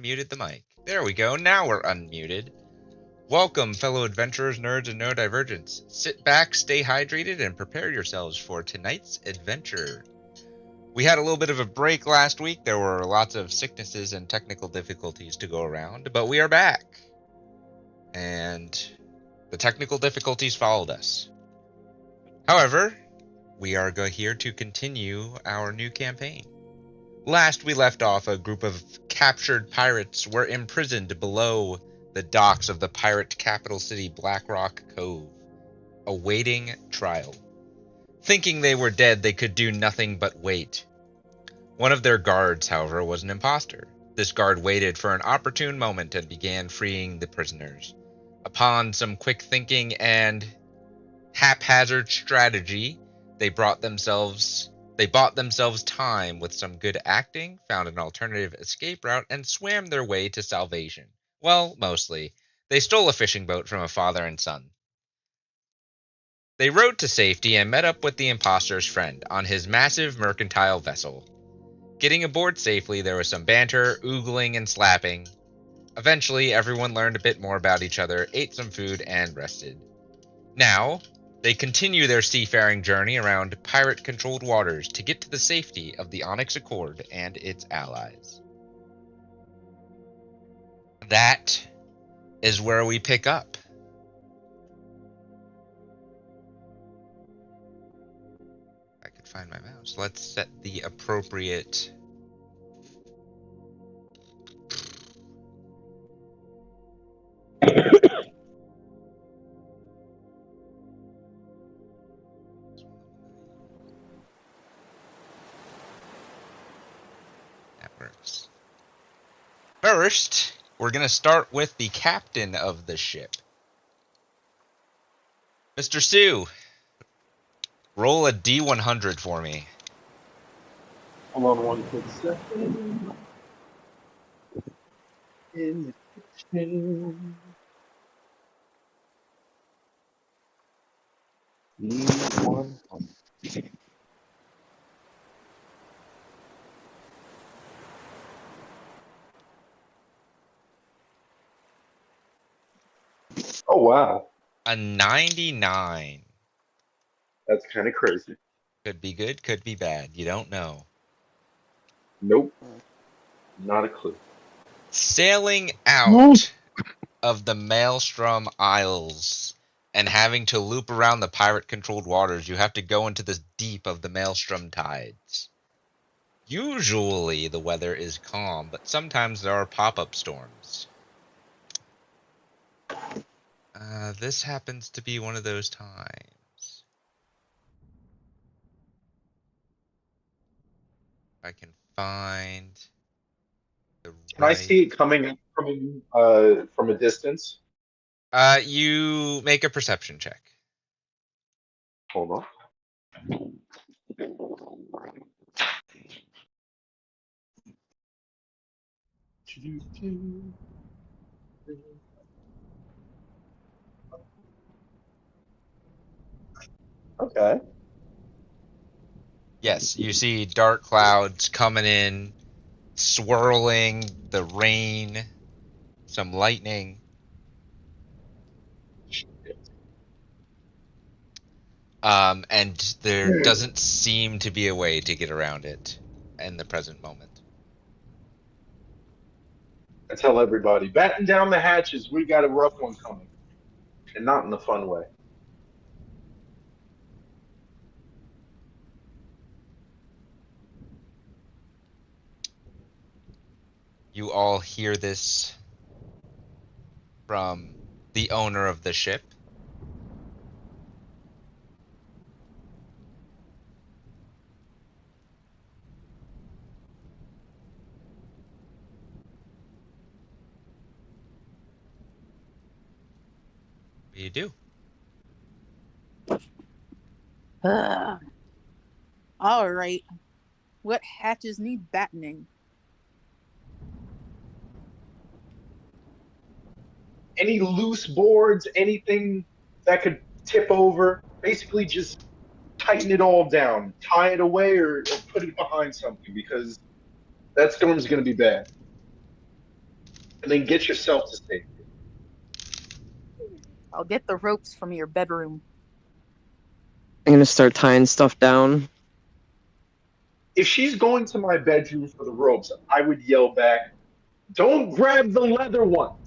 unmuted the mic. There we go, now we're unmuted. Welcome, fellow adventurers, nerds, and neurodivergents. Sit back, stay hydrated, and prepare yourselves for tonight's adventure. We had a little bit of a break last week. There were lots of sicknesses and technical difficulties to go around, but we are back. And the technical difficulties followed us. However, we are here to continue our new campaign. Last we left off, a group of captured pirates were imprisoned below the docks of the pirate capital city Blackrock Cove, awaiting trial. Thinking they were dead, they could do nothing but wait. One of their guards, however, was an imposter. This guard waited for an opportune moment and began freeing the prisoners. Upon some quick thinking and haphazard strategy, they bought themselves time with some good acting, found an alternative escape route, and swam their way to salvation. Well, mostly. They stole a fishing boat from a father and son. They rowed to safety and met up with the imposter's friend on his massive mercantile vessel. Getting aboard safely, there was some banter, oogling, and slapping. Eventually, everyone learned a bit more about each other, ate some food, and rested. Now, they continue their seafaring journey around pirate-controlled waters to get to the safety of the Onyx Accord and its allies. That is where we pick up. If I could find my mouse. Let's set the appropriate... works. First, we're going to start with the captain of the ship. Mr. Sue, roll a D100 for me. Hold on one quick second. In the kitchen. D100. Oh, wow. A 99. That's kind of crazy. Could be good, could be bad. You don't know. Nope. Not a clue. Sailing out of the Maelstrom Isles and having to loop around the pirate-controlled waters, you have to go into the deep of the Maelstrom tides. Usually the weather is calm, but sometimes there are pop-up storms. This happens to be one of those times. If I can find the Can I see it coming up from a distance? You make a perception check. Hold on. Okay. Yes, you see dark clouds coming in, swirling, the rain, some lightning. And there doesn't seem to be a way to get around it in the present moment. I tell everybody, batten down the hatches. We got a rough one coming, and not in the fun way. You all hear this from the owner of the ship. What do you do? All right. What hatches need battening? Any loose boards, anything that could tip over, basically just tighten it all down, tie it away, or put it behind something, because that storm's going to be bad. and then get yourself to safety. I'll get the ropes from your bedroom. I'm gonna start tying stuff down. If she's going to my bedroom for the ropes, I would yell back, "Don't grab the leather ones."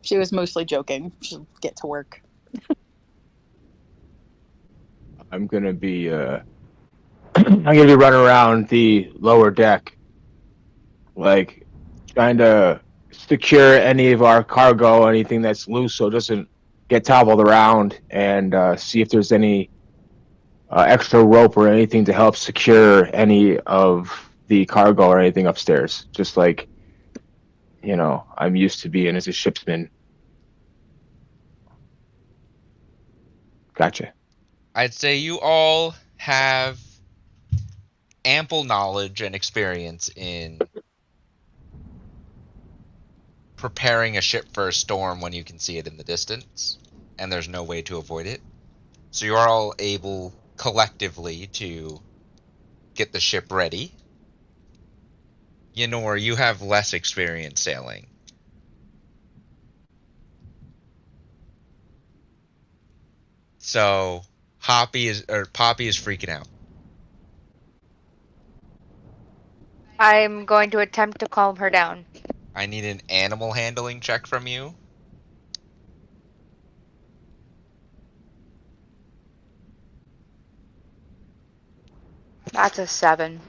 She was mostly joking. She'll get to work. I'm gonna be I'm gonna be running around the lower deck, like trying to secure any of our cargo, anything that's loose, so it doesn't get toppled around, and see if there's any extra rope or anything to help secure any of the cargo or anything upstairs. Just like, I'm used to being as a shipsman. Gotcha. I'd say you all have ample knowledge and experience in preparing a ship for a storm when you can see it in the distance, and there's no way to avoid it. So you are all able collectively to get the ship ready. Yenor, you have less experience sailing. So Poppy is freaking out. I'm going to attempt to calm her down. I need an animal handling check from you. That's a 7.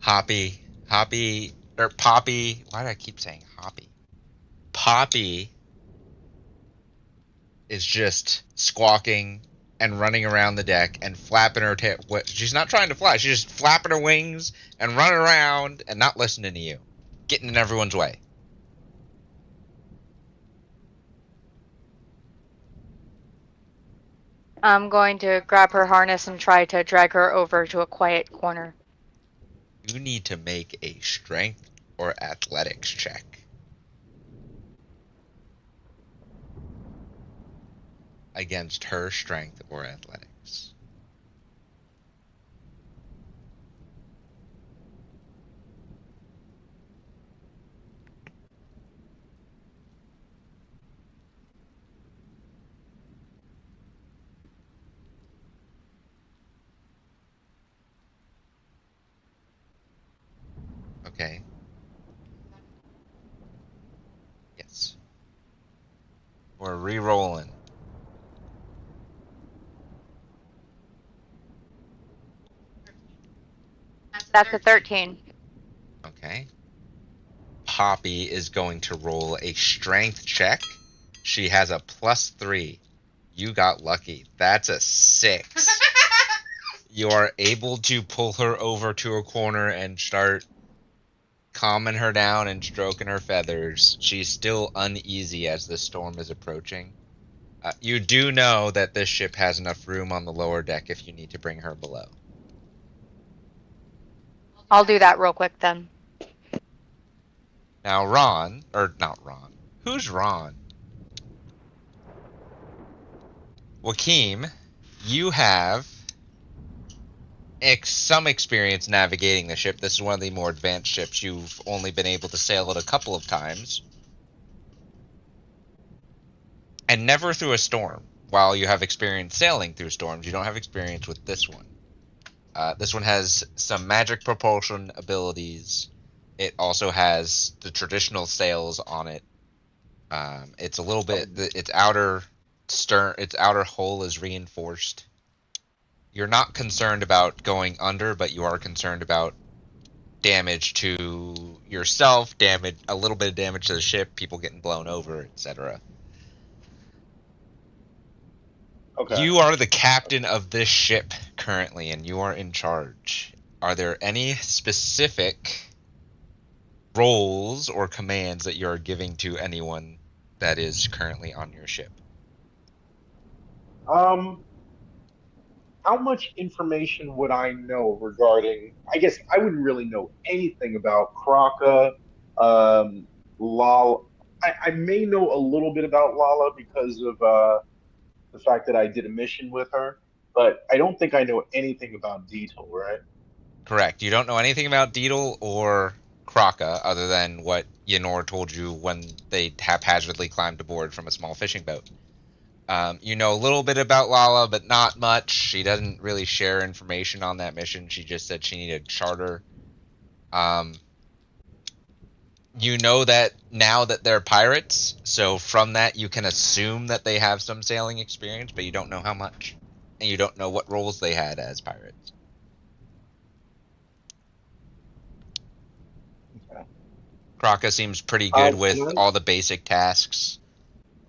Poppy, why do I keep saying Hoppy? Poppy is just squawking and running around the deck and flapping her tail. She's not trying to fly, she's just flapping her wings and running around and not listening to you. Getting in everyone's way. I'm going to grab her harness and try to drag her over to a quiet corner. You need to make a strength or athletics check. Against her strength or athletics. Okay. Yes. We're re-rolling. That's a 13. Okay. Poppy is going to roll a strength check. She has a +3. You got lucky. That's a 6. You are able to pull her over to a corner and start calming her down and stroking her feathers. She's still uneasy as the storm is approaching. You do know that this ship has enough room on the lower deck if you need to bring her below. I'll do that real quick then. Now not Ron. Who's Ron? Joaquim, you have some experience navigating the ship. This is one of the more advanced ships. You've only been able to sail it a couple of times. And never through a storm. While you have experience sailing through storms, you don't have experience with this one. This one has some magic propulsion abilities. It also has the traditional sails on it. It's a little bit. Its outer hull is reinforced. You're not concerned about going under, but you are concerned about damage to yourself, a little bit of damage to the ship, people getting blown over, etc. Okay. You are the captain of this ship currently, and you are in charge. Are there any specific roles or commands that you are giving to anyone that is currently on your ship? How much information would I know regarding? I guess I wouldn't really know anything about Kraka, Lala. I may know a little bit about Lala because of the fact that I did a mission with her, but I don't think I know anything about Detail, right? Correct. You don't know anything about Deedle or Kraka other than what Yenor told you when they haphazardly climbed aboard from a small fishing boat. You know a little bit about Lala, but not much. She doesn't really share information on that mission. She just said she needed charter. You know that now that they're pirates, so from that you can assume that they have some sailing experience, but you don't know how much. And you don't know what roles they had as pirates. Okay. Kraka seems pretty good with Can I- all the basic tasks.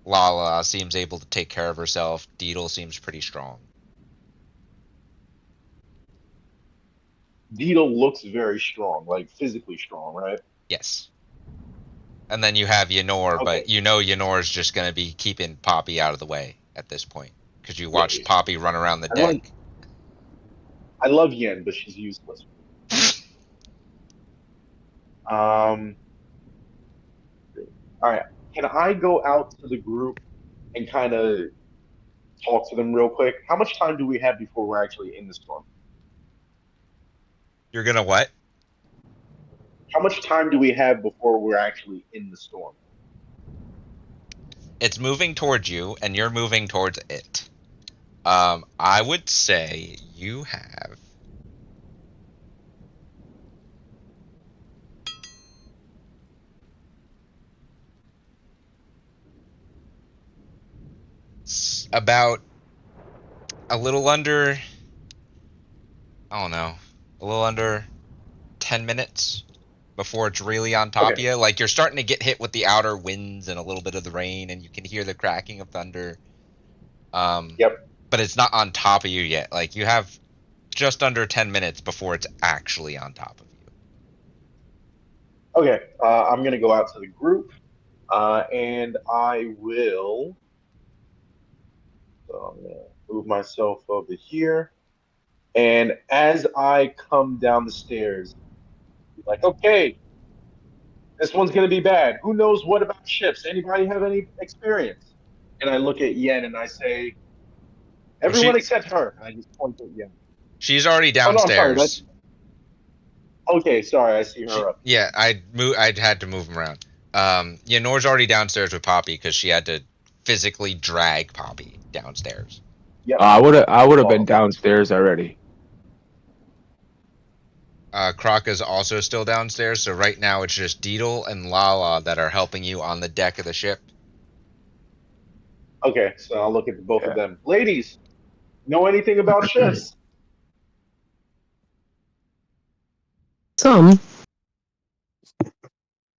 Lala seems able to take care of herself. Deedle seems pretty strong. Detail looks very strong, like physically strong, right? Yes. And then you have Yenor, Okay. but you know Yenor's just going to be keeping Poppy out of the way at this point. Because you watched Yeah. Poppy run around the I deck. like- I love Yen, but she's useless. All right. Can I go out to the group and kind of talk to them real quick? How much time do we have before we're actually in the storm? You're going to what? How much time do we have before we're actually in the storm? It's moving towards you, and you're moving towards it. I would say you have... about a little under... I don't know. A little under 10 minutes before it's really on top of you. Like, you're starting to get hit with the outer winds and a little bit of the rain, and you can hear the cracking of thunder. Yep. But it's not on top of you yet. Like, you have just under 10 minutes before it's actually on top of you. Okay. I'm going to go out to the group, and I will... So I'm going to move myself over here. And as I come down the stairs, like, okay, this one's going to be bad. Who knows what about ships? Anybody have any experience? And I look at Yen and I say, everyone except her. And I just point at Yen. She's already Oh, no, I'm sorry. downstairs. Okay, sorry. I see her up. Yeah, I'd had to move him around. Yeah, Nor's already downstairs with Poppy because she had to physically drag Poppy downstairs. Yep. I would have been downstairs already. Kraka's also still downstairs, so right now it's just Deedle and Lala that are helping you on the deck of the ship. Okay, so I'll look at both of them. Ladies, know anything about ships? Some.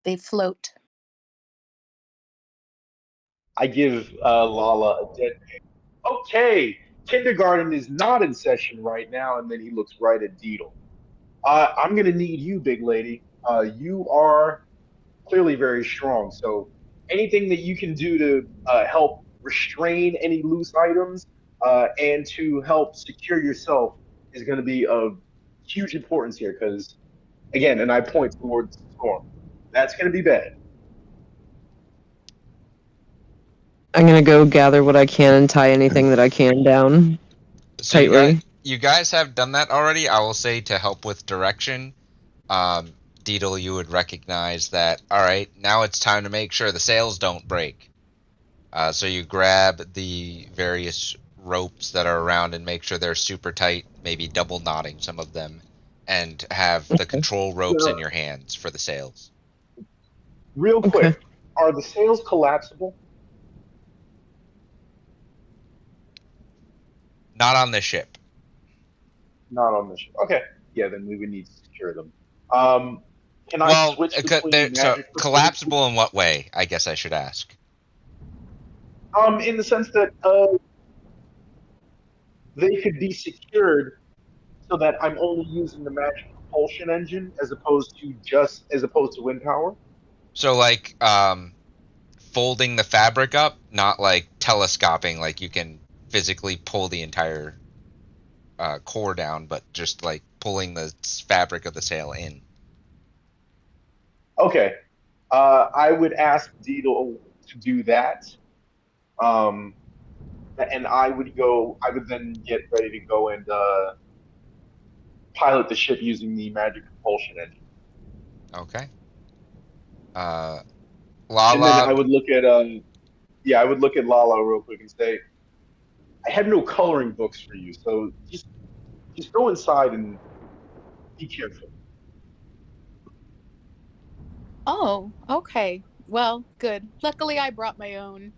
They float. I give Lala a dead man. Okay, kindergarten is not in session right now, and then he looks right at Deedle. I'm going to need you, big lady. You are clearly very strong, so anything that you can do to help restrain any loose items and to help secure yourself is going to be of huge importance here because, again, and I point towards the storm. That's going to be bad. I'm gonna go gather what I can and tie anything that I can down So tightly. you guys have done that already. I will say to help with direction, Deedle, you would recognize that, all right, now it's time to make sure the sails don't break. So you grab the various ropes that are around and make sure they're super tight, maybe double knotting some of them, and have the control ropes in your hands for the sails. Real quick, are the sails collapsible? Not on this ship. Not on the ship. Okay. Yeah, then we would need to secure them. Can I switch between magic collapsible in what way? I guess I should ask. in the sense that they could be secured so that I'm only using the magic propulsion engine as opposed to wind power. So like folding the fabric up, not like telescoping, like you can physically pull the entire core down, but just like pulling the fabric of the sail in. Okay. I would ask Deedle to do that. And I would then get ready to go and pilot the ship using the magic propulsion engine. Okay. And then I Lala, would look at I would look at Lala real quick and say, I have no coloring books for you, so just go inside and be careful. Oh, okay. Well, good. Luckily, I brought my own.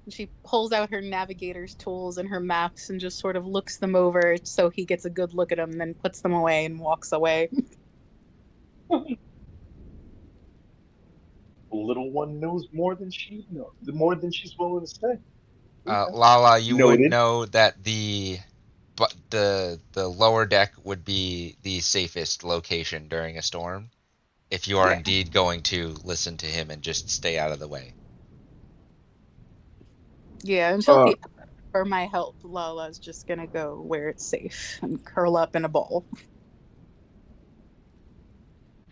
And she pulls out her navigator's tools and her maps and just sort of looks them over so he gets a good look at them, then puts them away and walks away. The little one knows more than more than she's willing to say. Okay. Lala, you would Noted. know that the lower deck would be the safest location during a storm if you are Yeah. indeed going to listen to him and just stay out of the way. Yeah, until he for my help, Lala's just gonna go where it's safe and curl up in a ball.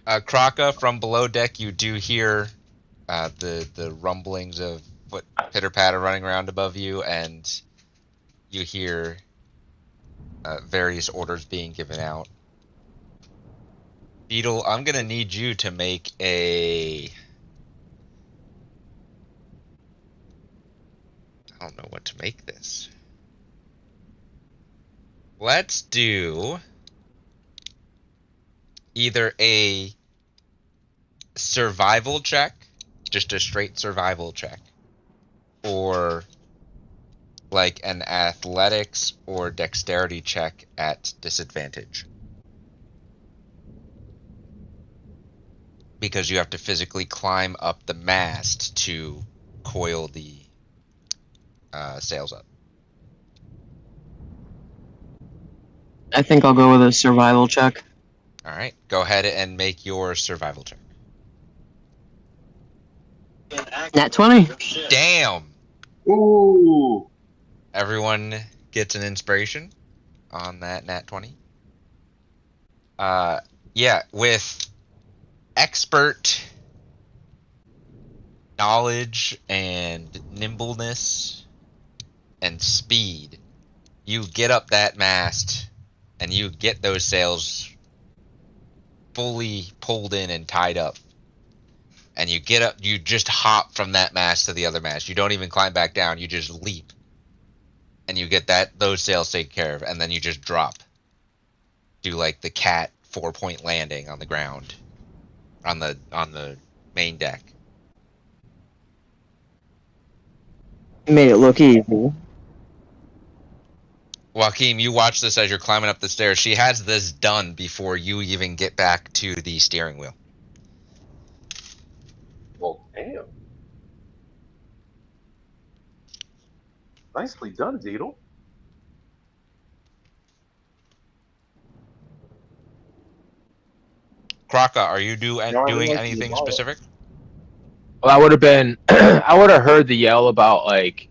Kraka, from below deck, you do hear the rumblings of foot pitter patter running around above you, and you hear various orders being given out. Beetle, I'm gonna need you to make a. I don't know what to make this. Let's do either a survival check, just a straight survival check, or like an athletics or dexterity check at disadvantage. Because you have to physically climb up the mast to coil the sails up. I think I'll go with a survival check. Alright, go ahead and make your survival check. Nat 20. Damn! Ooh. Everyone gets an inspiration on that nat 20. Yeah, with expert knowledge and nimbleness and speed, you get up that mast and you get those sails fully pulled in and tied up. And you get up, you just hop from that mast to the other mast. You don't even climb back down, you just leap. And you get those sails taken care of, and then you just drop. Do like the cat 4-point landing on the ground. On the main deck. Made it look easy. Joaquin, you watch this as you're climbing up the stairs. She has this done before you even get back to the steering wheel. Well, damn. Nicely done, Deedle. Kraka, are you doing like anything the specific? Well, I would have been. I would have heard the yell about like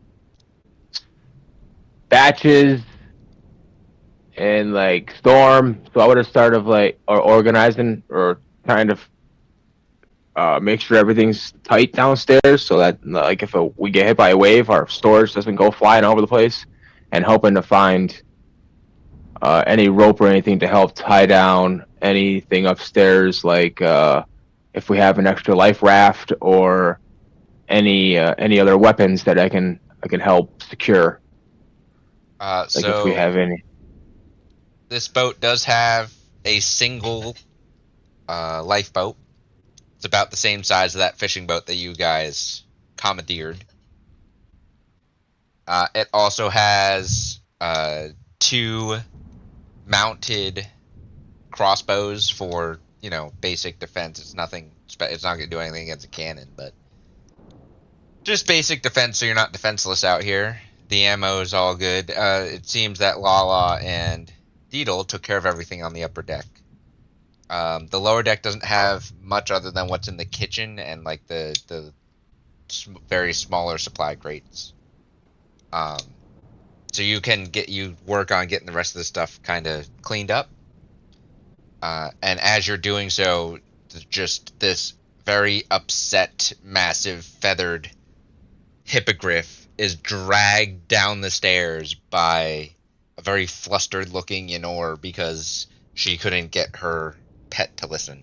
batches and like storm. So I would have started like or organizing or kind of make sure everything's tight downstairs, so that like if we get hit by a wave, our storage doesn't go flying all over the place, and hoping to find any rope or anything to help tie down anything upstairs, like if we have an extra life raft or any other weapons that I can help secure. Like So if we have any. this boat does have a single lifeboat. It's about the same size of that fishing boat that you guys commandeered. It also has 2 mounted crossbows for, basic defense. It's nothing. It's not going to do anything against a cannon, but just basic defense, so you're not defenseless out here. The ammo is all good. It seems that Lala and Deedle took care of everything on the upper deck. The lower deck doesn't have much other than what's in the kitchen and like the very smaller supply crates. So you can work on getting the rest of the stuff kind of cleaned up. And as you're doing so, just this very upset, massive, feathered hippogriff is dragged down the stairs by a very flustered-looking Yenor because she couldn't get her pet to listen.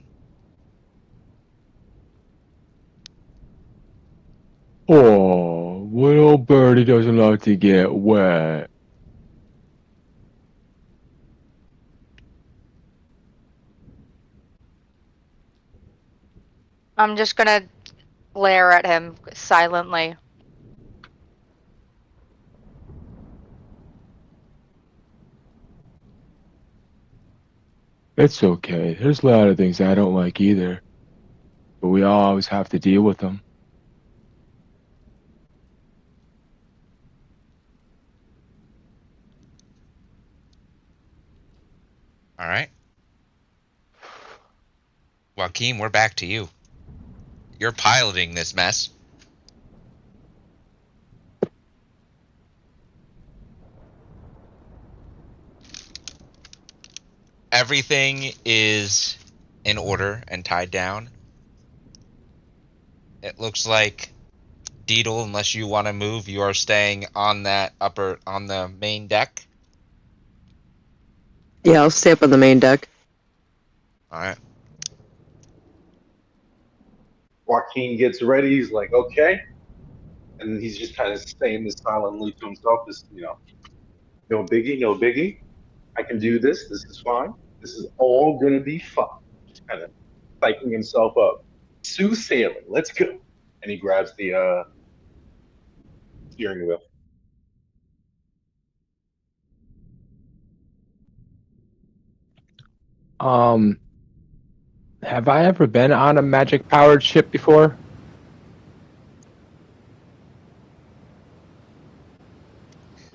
Oh, little birdie doesn't like to get wet. I'm just gonna glare at him silently. It's okay. There's a lot of things I don't like either. But we all always have to deal with them. All right. Joaquin, we're back to you. You're piloting this mess. Everything is in order and tied down. It looks like Deedle, unless you want to move, you are staying on the main deck. Yeah, I'll stay up on the main deck. All right. Joaquin gets ready. He's like, okay. And he's just kind of saying this silently to himself. This, no biggie, no biggie. I can do this. This is fine. This is all going to be fun. Just kind of psyching himself up. Sue sailing. Let's go. And he grabs the steering wheel. Have I ever been on a magic powered ship before?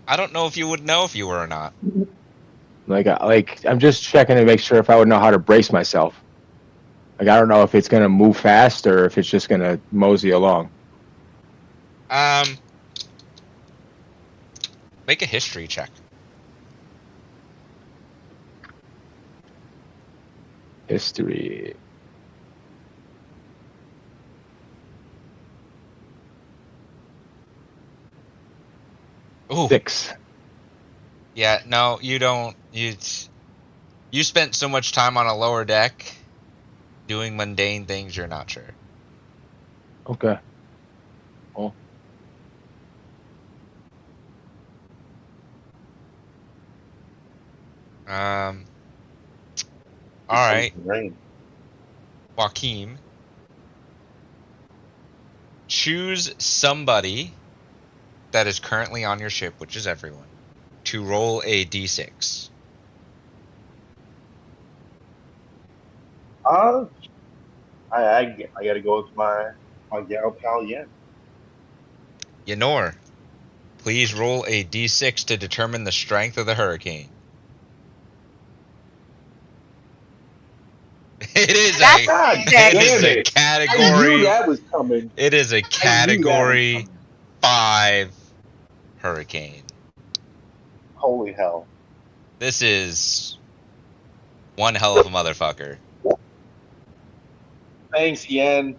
I don't know if you would know if you were or not. Like I'm just checking to make sure if I would know how to brace myself. Like I don't know if it's gonna move fast or if it's just gonna mosey along. Make a history check. History. Ooh. 6. Yeah, no, you don't. You spent so much time on a lower deck doing mundane things, you're not sure. Okay. Cool. All right, Rain. Joaquin. Choose somebody that is currently on your ship, which is everyone, to roll a d6. I got to go with my gal pal Yen. Yenor, please roll a d6 to determine the strength of the hurricane. It is a category. I knew that was coming. It is a category 5 hurricane. Holy hell. This is one hell of a motherfucker. Thanks, Yen.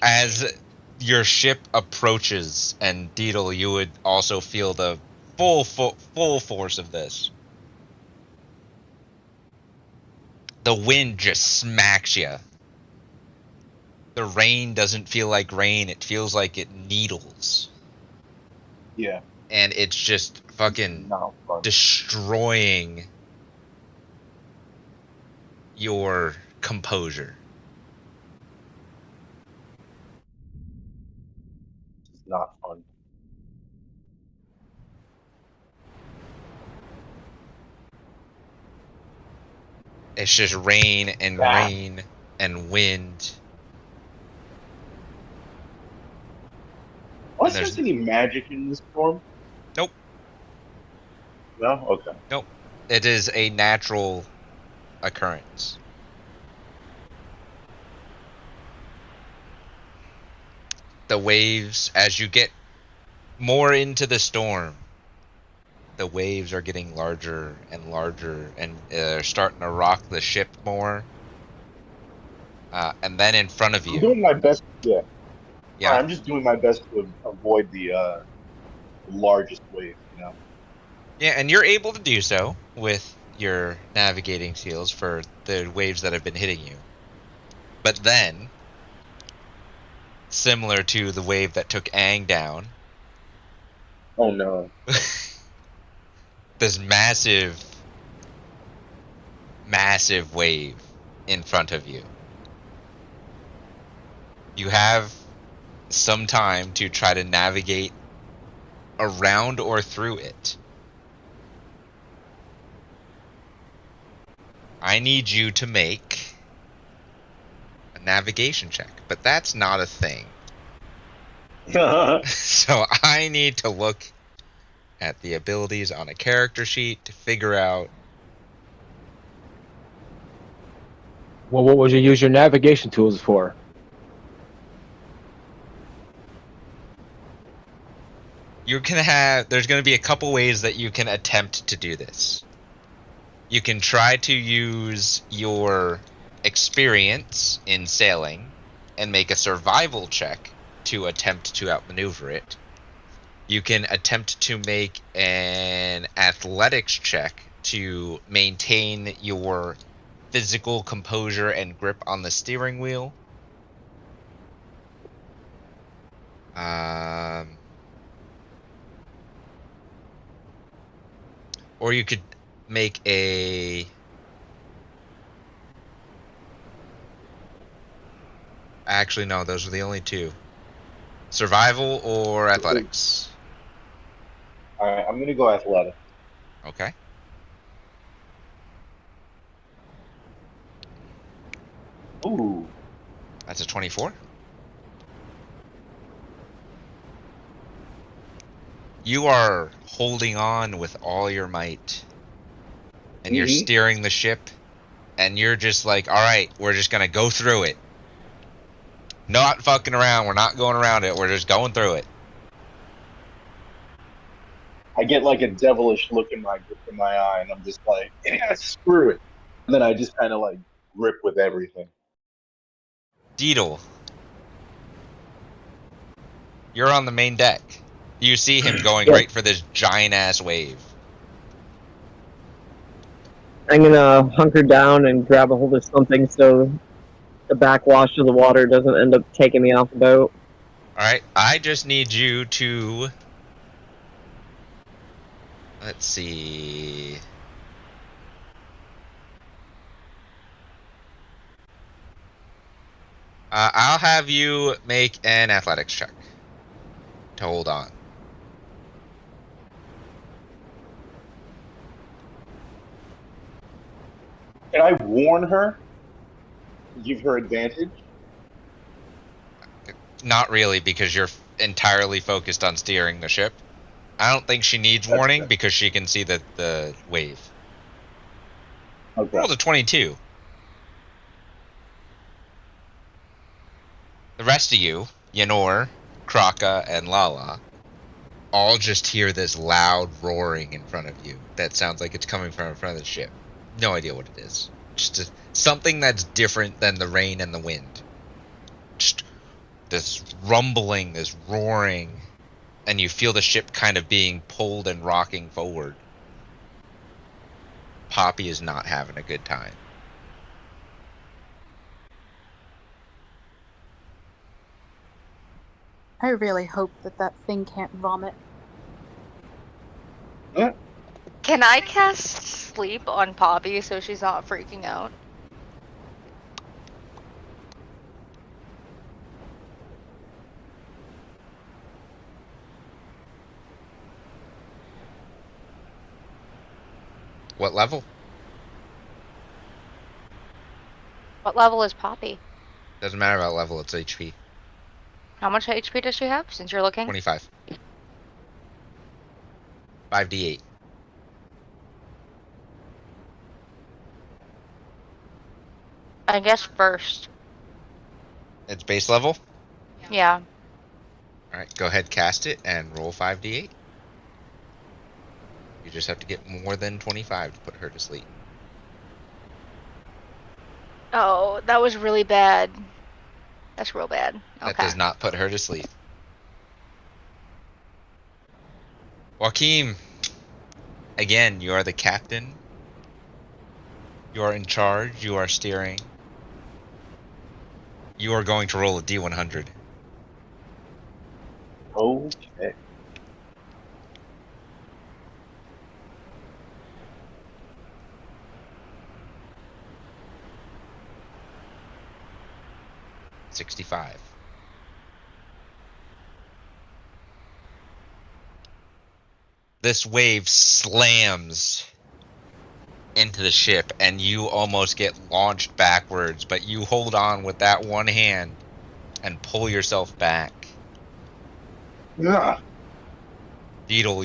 As your ship approaches, and Deedle, you would also feel the full force of this. The wind just smacks you. The rain doesn't feel like rain, it feels like it needles. Yeah. And it's just fucking No, fun. destroying your composure. It's not fun. It's just rain and rain and wind. Was there any magic in this storm? Nope. No? Okay. Nope. It is a natural occurrence. The waves, as you get more into the storm. The waves are getting larger and larger, and they're starting to rock the ship more. And then in front of I'm you, doing my best. Yeah. yeah, I'm just doing my best to avoid the largest wave. You know. yeah, and you're able to do so with your navigating skills for the waves that have been hitting you. But then, similar to the wave that took Aang down, Oh no. this massive, massive wave in front of you. You have some time to try to navigate around or through it. I need you to make a navigation check, but that's not a thing. So I need to look at the abilities on a character sheet to figure out. Well, what would you use your navigation tools for? There's going to be a couple ways that you can attempt to do this. You can try to use your experience in sailing and make a survival check to attempt to outmaneuver it. You can attempt to make an athletics check to maintain your physical composure and grip on the steering wheel. Or you could make a... Actually, no, those are the only two. Survival or athletics. All right, I'm gonna go athletic. Okay. Ooh. That's a 24. You are holding on with all your might. And you're steering the ship. And you're just like, alright, we're just gonna go through it. Not fucking around. We're not going around it. We're just going through it. I get like a devilish look in my eye, and I'm just like, yeah, screw it. And then I just kind of like grip with everything. Deedle, you're on the main deck. You see him going right for this giant ass wave. I'm gonna hunker down and grab a hold of something so the backwash of the water doesn't end up taking me off the boat. Alright, I just need you to... Let's see... I'll have you make an athletics check to hold on. Can I warn her? Give her advantage? Not really, because you're entirely focused on steering the ship. I don't think she needs warning because she can see the wave. Okay. Roll a 22. The rest of you, Yenor, Kraka, and Lala, all just hear this loud roaring in front of you that sounds like it's coming from in front of the ship. No idea what it is. Just something that's different than the rain and the wind. Just this rumbling, this roaring, and you feel the ship kind of being pulled and rocking forward. Poppy is not having a good time. I really hope that thing can't vomit. Can I cast sleep on Poppy so she's not freaking out? What level? What level is Poppy? Doesn't matter about level, it's HP. How much HP does she have since you're looking? 25. 5d8. I guess first. It's base level? Yeah. Alright, go ahead, cast it, and roll 5d8. You just have to get more than 25 to put her to sleep. Oh, that was really bad. That's real bad. That Okay. does not put her to sleep. Joaquin, again, you are the captain. You are in charge. You are steering. You are going to roll a D100. Okay. $65. This wave slams into the ship, and you almost get launched backwards, but you hold on with that one hand and pull yourself back. Yeah. Beetle,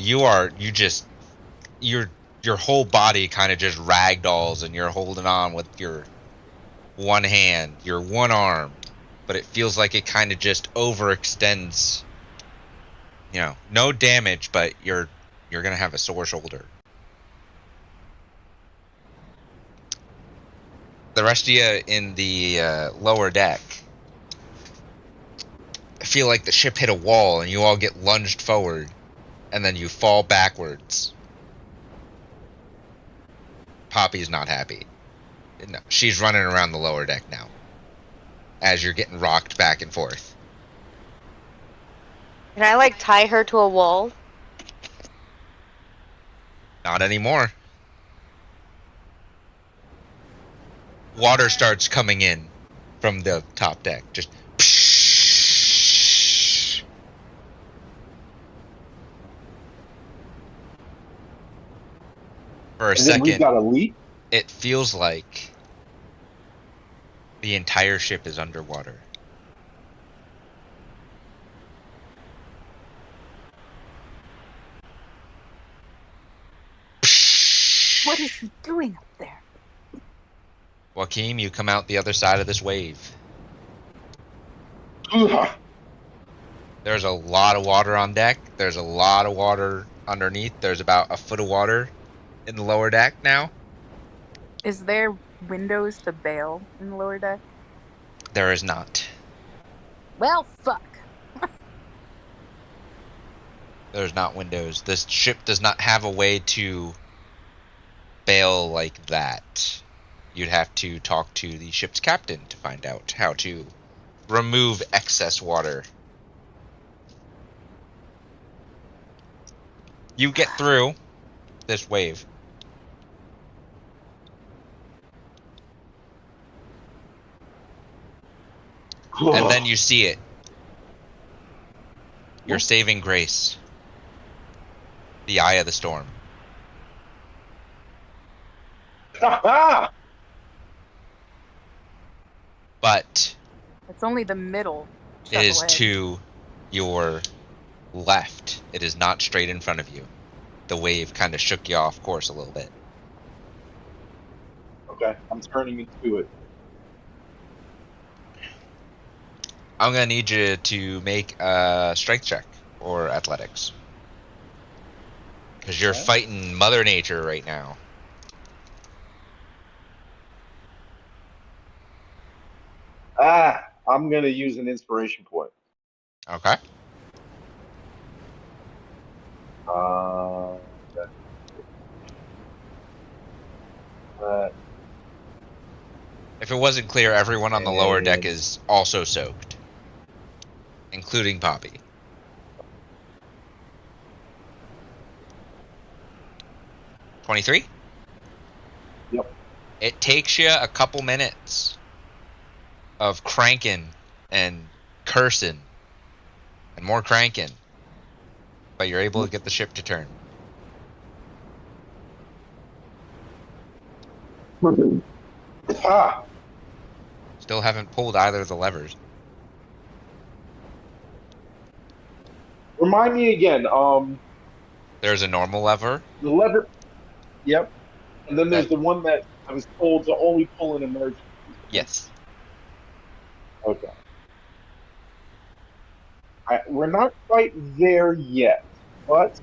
your whole body kind of just ragdolls, and you're holding on with your one hand, your one arm, but it feels like it kind of just overextends. You know, no damage, but you're gonna have a sore shoulder. The rest of you in the lower deck feel like the ship hit a wall, and you all get lunged forward, and then you fall backwards. Poppy's not happy. No, she's running around the lower deck now as you're getting rocked back and forth. Can I like tie her to a wall? Not anymore. Water starts coming in from the top deck. Just for a And then we second, got a leak. it feels like the entire ship is underwater. What is he doing up there? Joaquin, you come out the other side of this wave. Ugh. There's a lot of water on deck. There's a lot of water underneath. There's about a foot of water in the lower deck now. Is there windows to bail in the lower deck? There is not. Well, fuck. There's not windows. This ship does not have a way to bail like that. You'd have to talk to the ship's captain to find out how to remove excess water. You get through this wave. And then you see it. Your saving grace. The eye of the storm. Ah! But It's only the middle. it is chucklehead. to your left. It is not straight in front of you. The wave kind of shook you off course a little bit. Okay, I'm turning into it. I'm going to need you to make a strength check or athletics. Because you're Okay. fighting Mother Nature right now. I'm gonna use an inspiration point. Okay. Okay. If it wasn't clear, everyone on the lower deck is also soaked. Including Poppy. $23? Yep. It takes you a couple minutes of cranking and cursing and more cranking, but you're able to get the ship to turn. Ah, Still haven't pulled either of the levers. remind me again. There's a normal lever. The lever. Yep. And then there's the one that I was told to only pull in emergencies. Yes. Okay. We're not quite there yet, but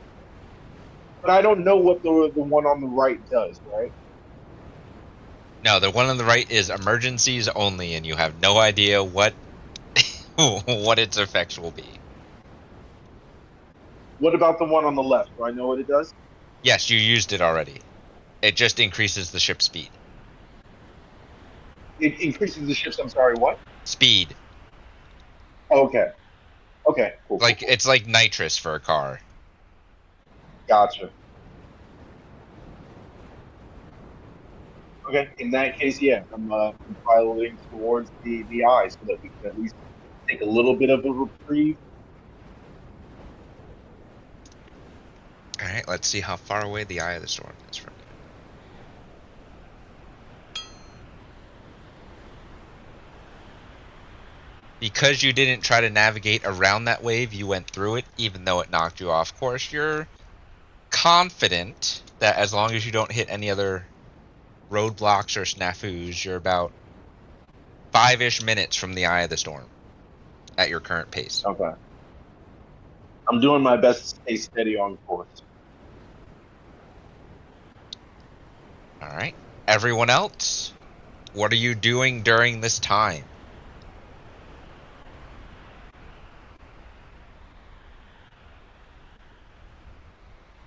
I don't know what the one on the right does, right? No, the one on the right is emergencies only, and you have no idea what what its effects will be. What about the one on the left? Do I know what it does? Yes, you used it already. It just increases the ship speed. It increases the ship's. I'm sorry, what? Speed. Okay. Okay. Cool. Like cool, cool. it's like nitrous for a car. Gotcha. Okay. In that case, yeah, I'm piloting towards the eye so that we can at least take a little bit of a reprieve. All right, let's see how far away the eye of the storm is from you. Because you didn't try to navigate around that wave, you went through it, even though it knocked you off course. You're confident that as long as you don't hit any other roadblocks or snafus, you're about 5-ish minutes from the eye of the storm at your current pace. Okay. I'm doing my best to stay steady on course. All right. Everyone else, what are you doing during this time?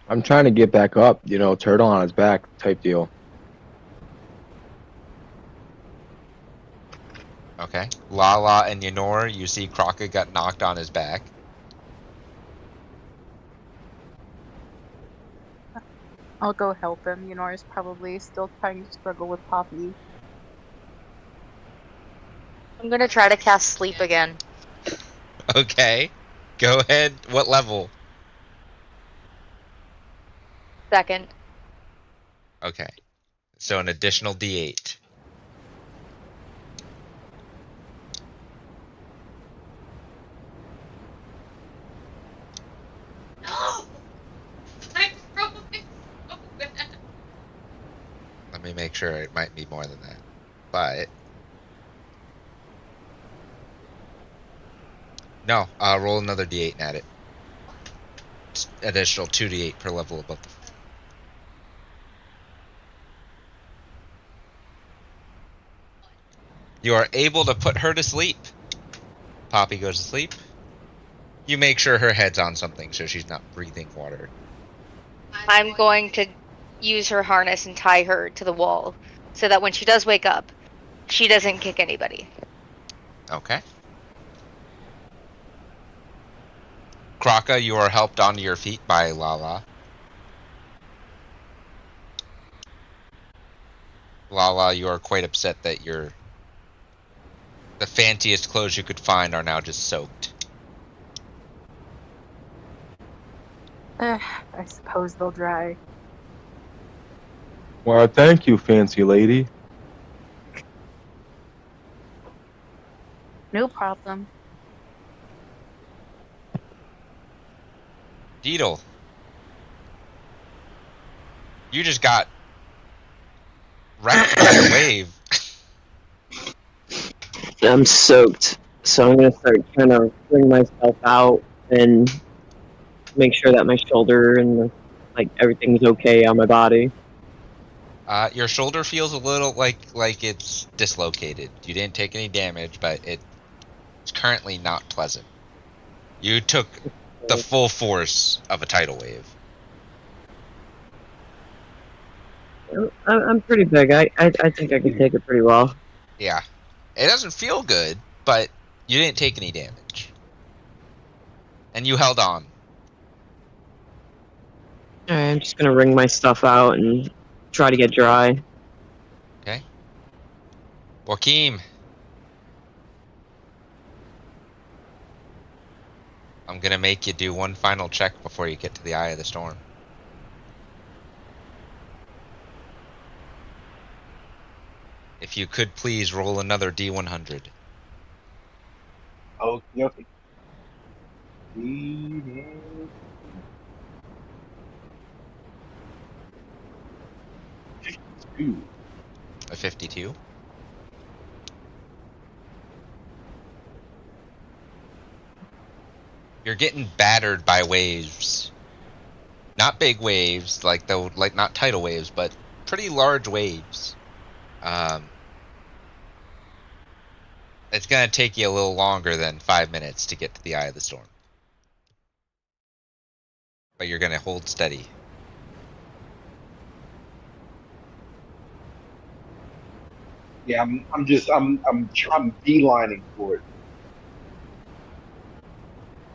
I'm trying to get back up, turtle on his back type deal. Okay. Lala and Ynor, you see Kraka got knocked on his back. I'll go help him. Ynor's probably still trying to struggle with Poppy. I'm gonna try to cast sleep again. Okay. Go ahead. What level? Second. Okay. So an additional D8. I'm rolling so bad. Let me make sure it might be more than that. But no, I'll roll another D8 and add it. It's additional 2D8 per level above the. You are able to put her to sleep. Poppy goes to sleep. You make sure her head's on something so she's not breathing water. I'm going to use her harness and tie her to the wall so that when she does wake up, she doesn't kick anybody. Okay. Kraka, you are helped onto your feet by Lala. Lala, you are quite upset that the fanciest clothes you could find are now just soaked. I suppose they'll dry. Well, thank you, fancy lady. No problem. Deedle, you just got wrecked by a wave. I'm soaked, so I'm gonna start trying to bring myself out and make sure that my shoulder and everything's okay on my body. Your shoulder feels a little like it's dislocated. You didn't take any damage, but it's currently not pleasant. You took the full force of a tidal wave. I'm pretty big. I think I can take it pretty well. Yeah. It doesn't feel good, but you didn't take any damage. And you held on. Alright, I'm just gonna wring my stuff out and try to get dry. Okay. Joaquim. I'm gonna make you do one final check before you get to the eye of the storm. If you could please roll another D100. Okay. 52. A 52. You're getting battered by waves. Not big waves, like not tidal waves, but pretty large waves. It's gonna take you a little longer than 5 minutes to get to the eye of the storm. But you're gonna hold steady. Yeah, I'm beelining for it.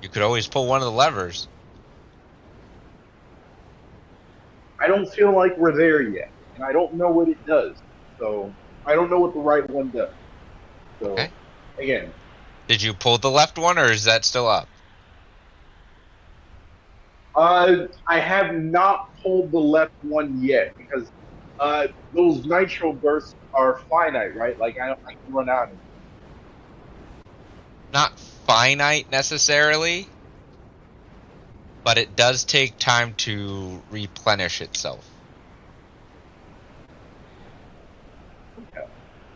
You could always pull one of the levers. I don't feel like we're there yet, and I don't know what it does. So I don't know what the right one does. So Okay. again, Did you pull the left one, or is that still up? I have not pulled the left one yet because those nitro bursts are finite, right? Like I can run out of them. Not finite necessarily, but it does take time to replenish itself.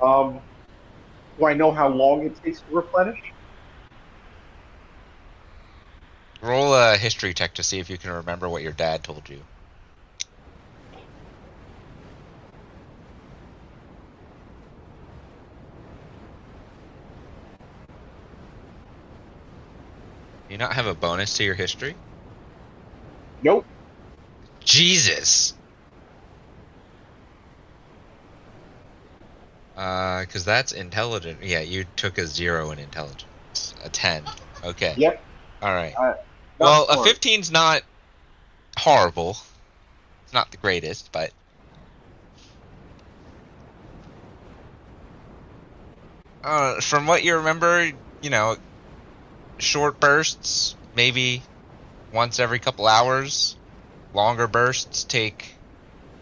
Do I know how long it takes to replenish? Roll a history check to see if you can remember what your dad told you. Do you not have a bonus to your history? Nope. Jesus! Because that's intelligent. Yeah, you took a 0 in intelligence. A 10. Okay. Yep. Alright. Not Well, a smart. 15's not horrible. It's not the greatest, but... from what you remember, you know, short bursts, maybe once every couple hours. Longer bursts take,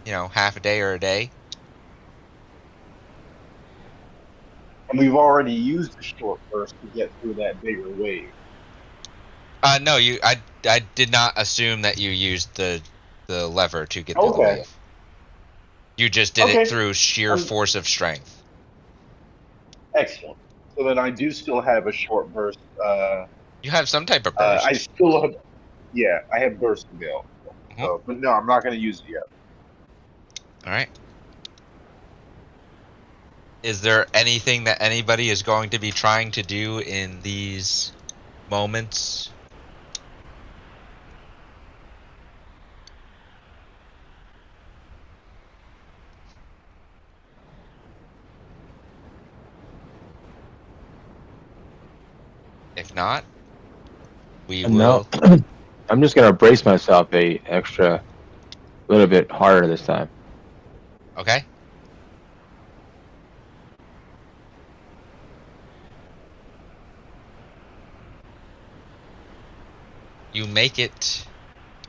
you know, half a day or a day. And we've already used the short burst to get through that bigger wave. No, I did not assume that you used the lever to get through the Okay. wave. You just did Okay. it through sheer force of strength. Excellent. So then I do still have a short burst. You have some type of burst. I still have, yeah, I have burst available. Mhm. So, but no, I'm not going to use it yet. All right. Is there anything that anybody is going to be trying to do in these moments? If not, we will. No, I'm just gonna brace myself a extra little bit harder this time. Okay. You make it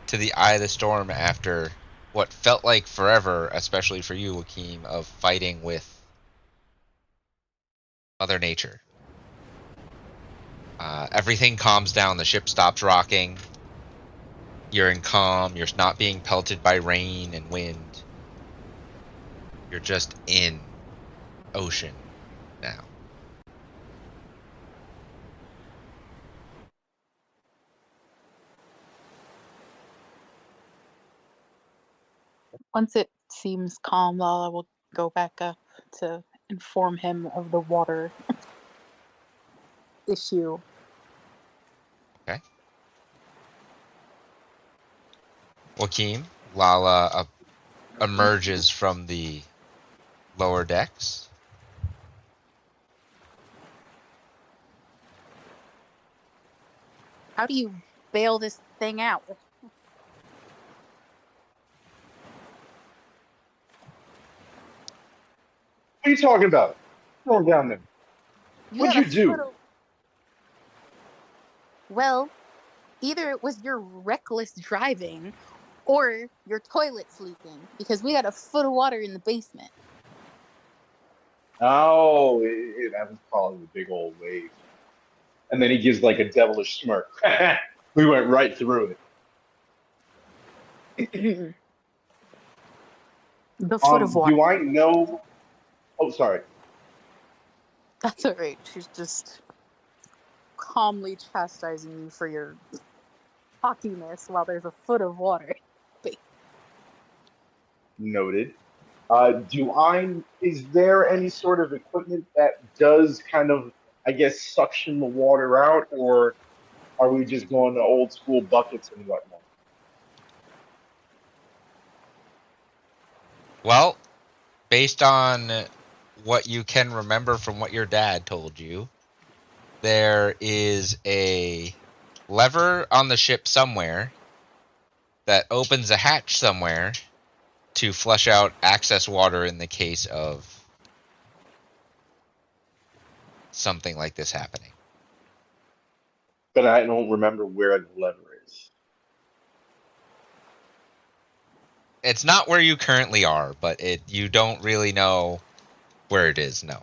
to the eye of the storm after what felt like forever, especially for you, Joaquim, of fighting with Mother Nature. Everything calms down. The ship stops rocking. You're in calm. You're not being pelted by rain and wind. You're just in ocean now. Once it seems calm, Lala will go back up to inform him of the water issue. Okay. Joaquim, Lala emerges from the lower decks. How do you bail this thing out? What are you talking about? What's going down there? What'd you do? Well, either it was your reckless driving or your toilet's leaking because we got a foot of water in the basement. Oh, that was probably the big old wave. And then he gives like a devilish smirk. We went right through it. The foot of water. Do I know? Oh, sorry. That's all right. She's just calmly chastising you for your cockiness while there's a foot of water. Noted. Is there any sort of equipment that does kind of, I guess, suction the water out, or are we just going to old school buckets and whatnot? Well, based on what you can remember from what your dad told you, there is a lever on the ship somewhere that opens a hatch somewhere to flush out access water in the case of something like this happening. But I don't remember where the lever is. It's not where you currently are, but you don't really know where it is, no.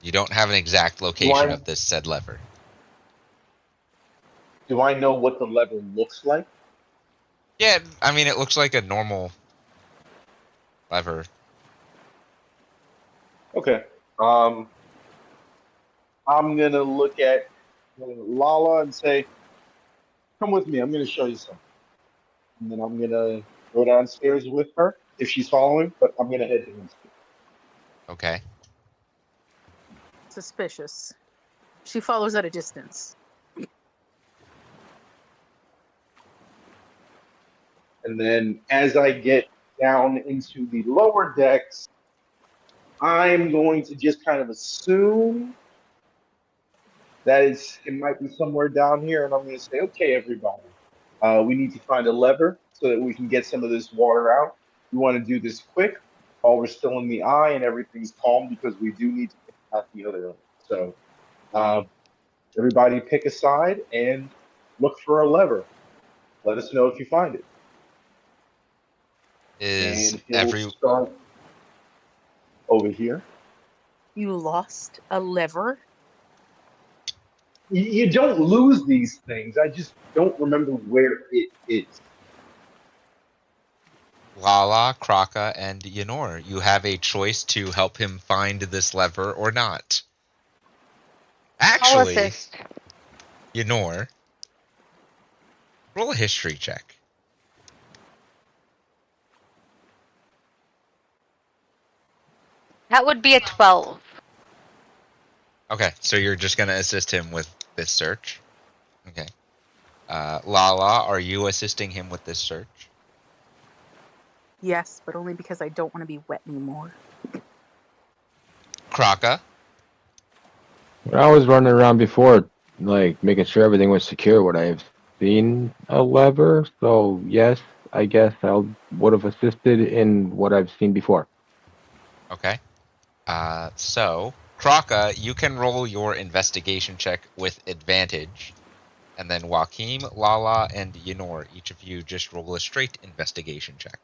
You don't have an exact location of this said lever. Do I know what the lever looks like? Yeah, I mean, it looks like a normal lever. Okay. I'm gonna look at Lala and say, "Come with me. I'm gonna show you something." And then I'm gonna go downstairs with her if she's following. But I'm gonna head downstairs. Okay. Suspicious. She follows at a distance. And then as I get down into the lower decks, I'm going to just kind of assume that it might be somewhere down here, and I'm going to say, "Okay, everybody, we need to find a lever so that we can get some of this water out. We want to do this quick while we're still in the eye and everything's calm because we do need to get out the other end." So, everybody pick a side and look for a lever. Let us know if you find it. And he'll start over here. You lost a lever? You don't lose these things. I just don't remember where it is. Lala, Kraka, and Ynor, you have a choice to help him find this lever or not. I'll Actually, assist. Ynor, roll a history check. That would be a 12. Okay, so you're just going to assist him with this search? Okay. Lala, are you assisting him with this search? Yes, but only because I don't want to be wet anymore. Kraka? When I was running around before, like making sure everything was secure, would I have seen a lever? So yes, I guess I would have assisted in what I've seen before. Okay. So, Kraka, you can roll your investigation check with advantage. And then Joachim, Lala, and Ynor, each of you just roll a straight investigation check.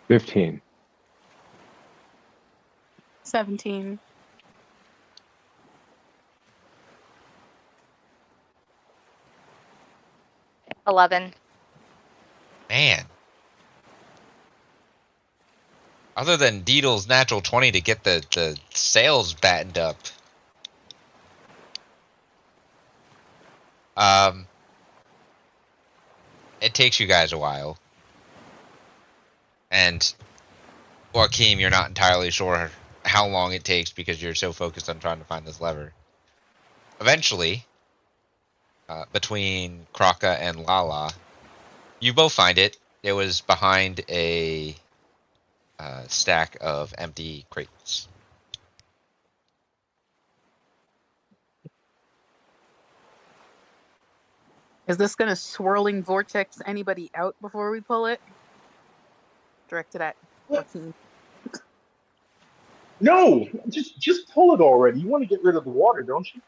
$15. 17. $11. Man. Other than Deedle's natural 20 to get the sails battened up. It takes you guys a while. And Joachim, you're not entirely sure how long it takes because you're so focused on trying to find this lever. Eventually, between Kraka and Lala, you both find it. It was behind a stack of empty crates. Is this going to swirling vortex anybody out before we pull it? Directed at Joaquin. No, just pull it already. You want to get rid of the water, don't you?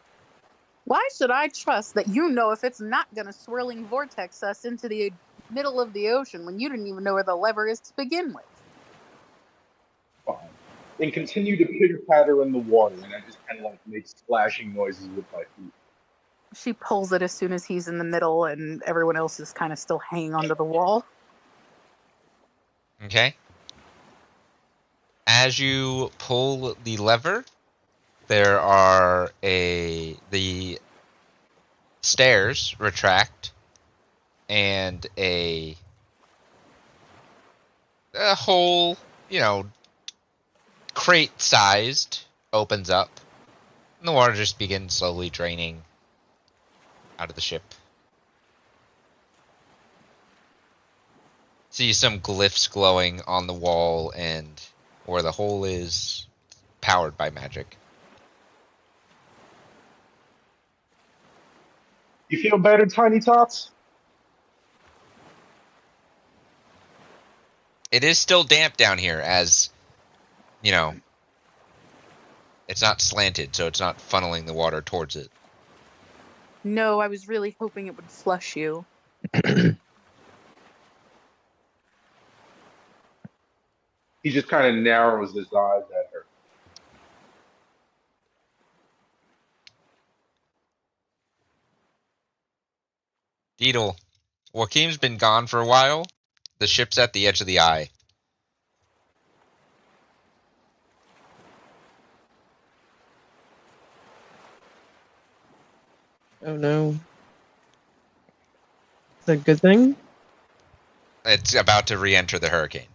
Why should I trust that you know if it's not going to swirling vortex us into the middle of the ocean when you didn't even know where the lever is to begin with? Fine. Then continue to pitter patter in the water, and I just kind of like make splashing noises with my feet. She pulls it as soon as he's in the middle and everyone else is kind of still hanging onto the wall. Okay. As you pull the lever, there are the stairs retract, and a hole, crate-sized opens up, and the water just begins slowly draining out of the ship. See some glyphs glowing on the wall, and where the hole is powered by magic. You feel better, Tiny Tots? It is still damp down here, as it's not slanted, so it's not funneling the water towards it. No, I was really hoping it would flush you. He just kind of narrows his eyes at her. Deedle, Joaquim's been gone for a while. The ship's at the edge of the eye. Oh no. Is that a good thing? It's about to re-enter the hurricane.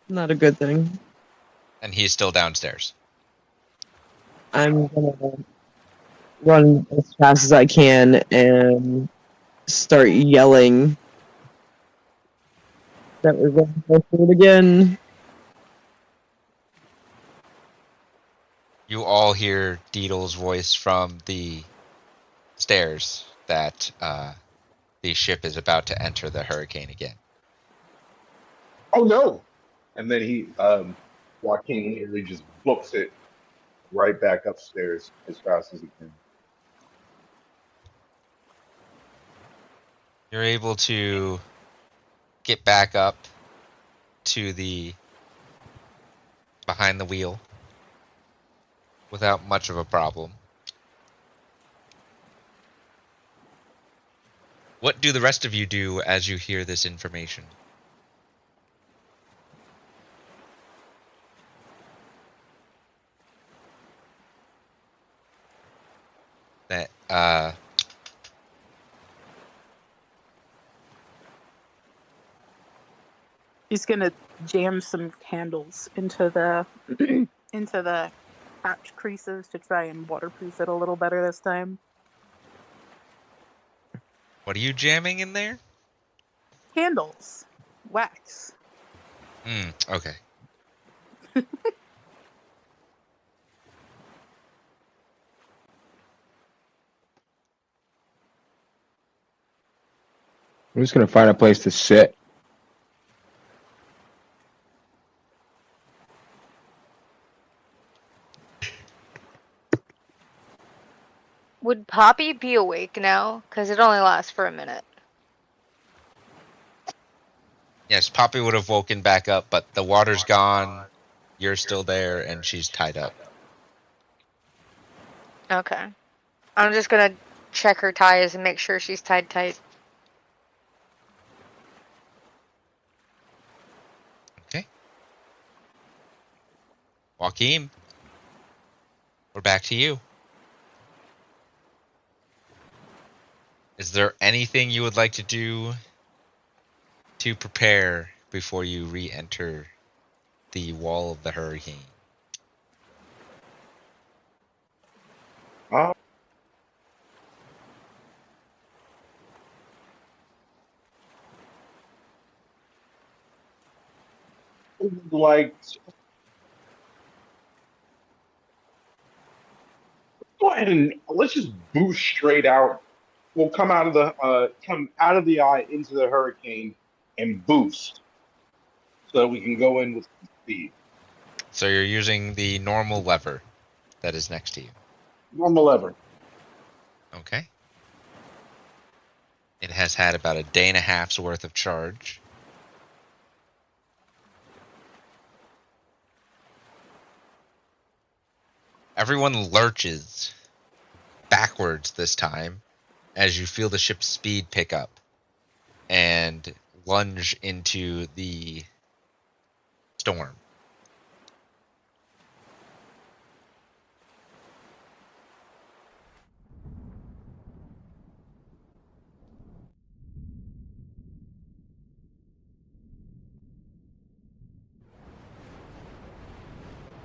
Not a good thing. And he's still downstairs. I'm gonna run as fast as I can and start yelling that we're going to go through it again. You all hear Deedle's voice from the stairs that the ship is about to enter the hurricane again. Oh no! And then he, Joaquin literally just books it right back upstairs as fast as he can. You're able to get back up to the behind the wheel without much of a problem. What do the rest of you do as you hear this information? That He's gonna jam some candles into the into the hatch creases to try and waterproof it a little better this time. what are you jamming in there? Candles, wax. Okay. I'm just gonna find a place to sit. Would Poppy be awake now? Because it only lasts for a minute. Yes, Poppy would have woken back up, but the water's gone, you're still there, and she's tied up. Okay. I'm just gonna check her ties and make sure she's tied tight. Okay. Joaquin, we're back to you. Is there anything you would like to do to prepare before you re-enter the wall of the hurricane? Like, go ahead and let's just boost straight out. We'll come out of the eye into the hurricane and boost, so that we can go in with some speed. So you're using the normal lever that is next to you. Normal lever. Okay. It has had about a day and a half's worth of charge. Everyone lurches backwards this time as you feel the ship's speed pick up. And lunge into the storm.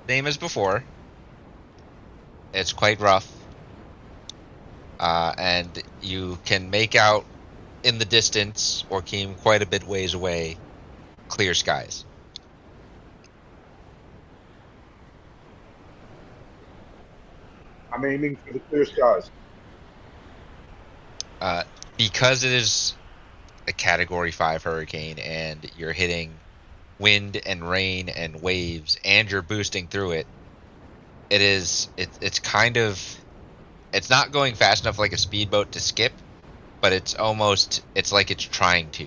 Same as before. It's quite rough. And you can make out in the distance, or came quite a bit ways away, clear skies. I'm aiming for the clear skies. Because it is a Category 5 hurricane and you're hitting wind and rain and waves and you're boosting through it, it's kind of, it's not going fast enough like a speedboat to skip, but it's like it's trying to.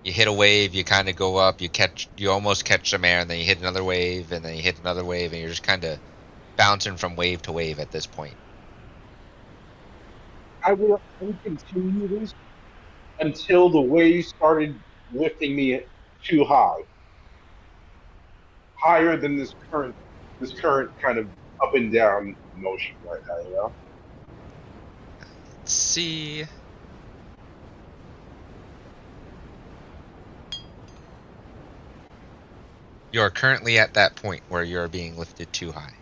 You hit a wave, you kind of go up, you almost catch some air, and then you hit another wave, and then you hit another wave, and you're just kind of bouncing from wave to wave at this point. I will continue this until the waves started lifting me too high, higher than this current kind of up and down motion right now. You know. Let's see. You are currently at that point where you are being lifted too high.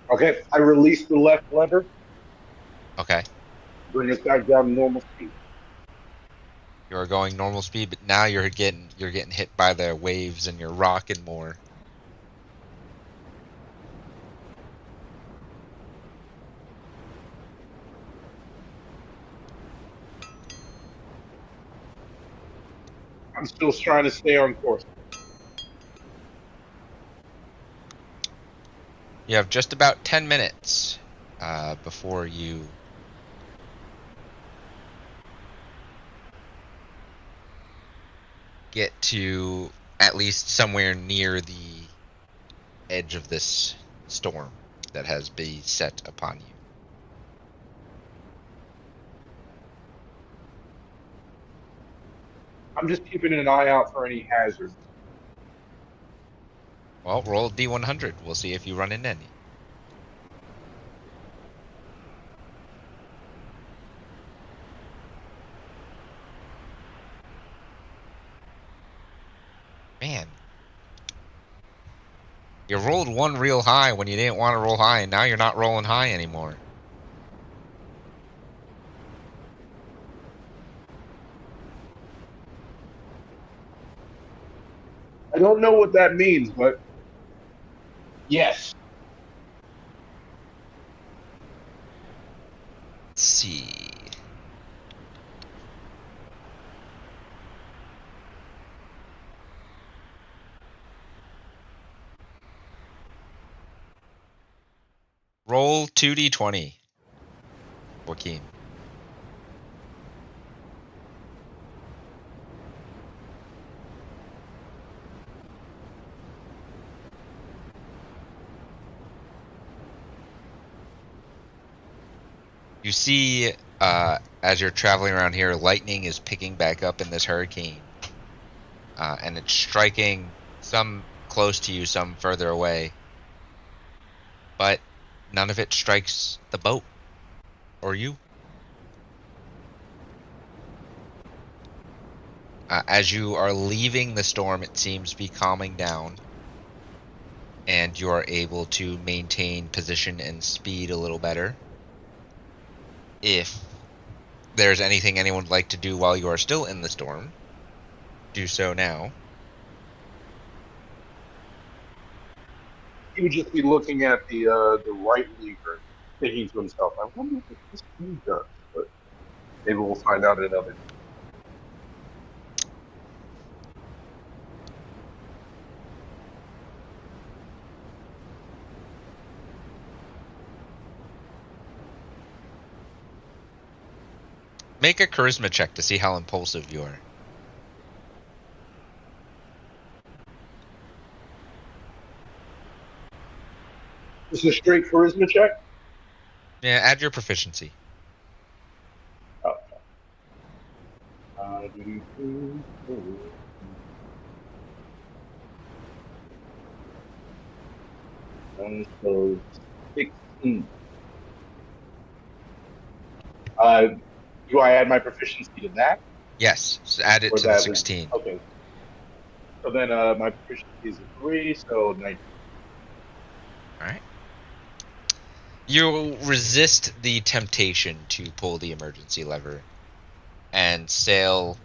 Okay, I release the left lever. Okay. Bring us back down to normal speed. You're going normal speed, but now you're getting hit by the waves and you're rocking more. I'm still trying to stay on course. You have just about 10 minutes before you get to at least somewhere near the edge of this storm that has been set upon you. I'm just keeping an eye out for any hazards. Well, roll D100. We'll see if you run into any. Man. You rolled one real high when you didn't want to roll high, and now you're not rolling high anymore. I don't know what that means, but yes. Let's see. Roll 2d20. Joaquin. You see, as you're traveling around here, lightning is picking back up in this hurricane. And it's striking some close to you, some further away. But none of it strikes the boat. Or you. As you are leaving the storm, it seems to be calming down. And you are able to maintain position and speed a little better. If there's anything anyone would like to do while you are still in the storm, do so now. He would just be looking at the right lever, thinking to himself, "I wonder what this thing does." But maybe we'll find out in another. Make a charisma check to see how impulsive you are. This is a straight charisma check. Yeah, add your proficiency. Oh. So 16. Uh, do I add my proficiency to that, Yes, so add it or to the that was 16. okay? So then, my proficiency is a 3, so 19. All right. You resist the temptation to pull the emergency lever and sail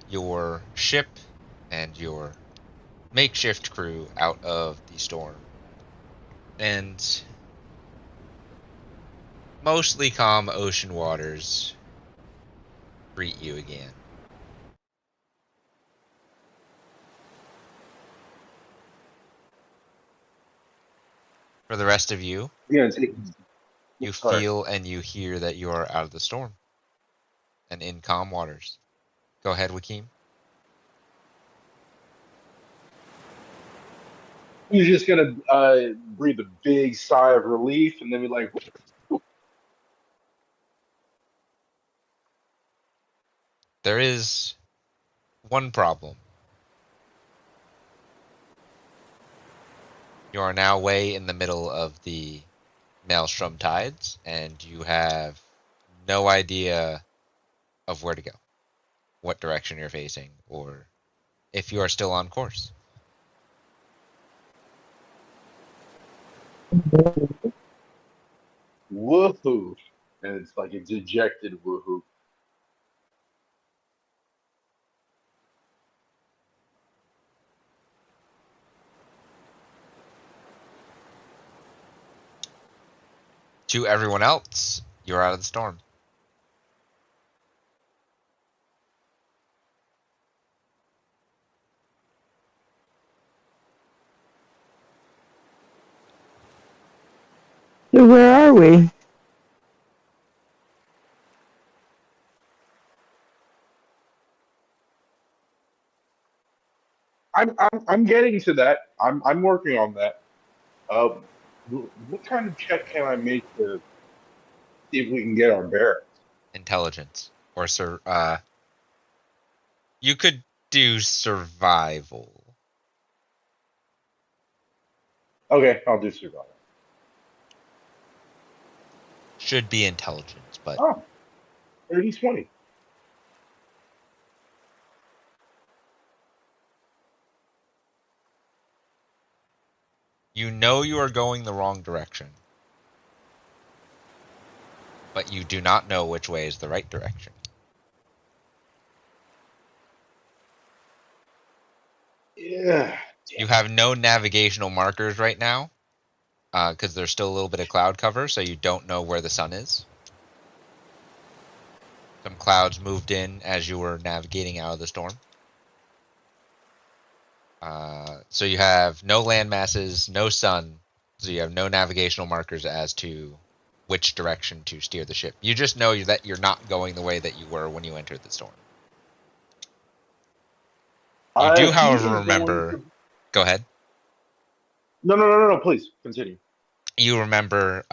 your ship and your makeshift crew out of the storm. And mostly calm ocean waters greet you again. For the rest of you, Yeah, take. you Sorry. feel and you hear that you are out of the storm and in calm waters. Go ahead, Wakeem. He's just gonna breathe a big sigh of relief, and then be like, There is one problem. You are now way in the middle of the Maelstrom tides, and you have no idea of where to go, what direction you're facing, or if you are still on course. "Woohoo!" And it's like a dejected woohoo. To everyone else, you're out of the storm. So where are we? I'm getting to that. I'm working on that. What kind of check can I make to see if we can get our bearings? Intelligence. Or you could do survival. Okay, I'll do survival. Should be intelligence, but Oh, 30-20. you know you are going the wrong direction. But you do not know which way is the right direction. Yeah. You have no navigational markers right now, because there's still a little bit of cloud cover, so you don't know where the sun is. Some clouds moved in as you were navigating out of the storm. So you have no land masses, no sun, so you have no navigational markers as to which direction to steer the ship. You just know that you're not going the way that you were when you entered the storm. You do, He however, is going remember. to. Go ahead. No. Please continue. You remember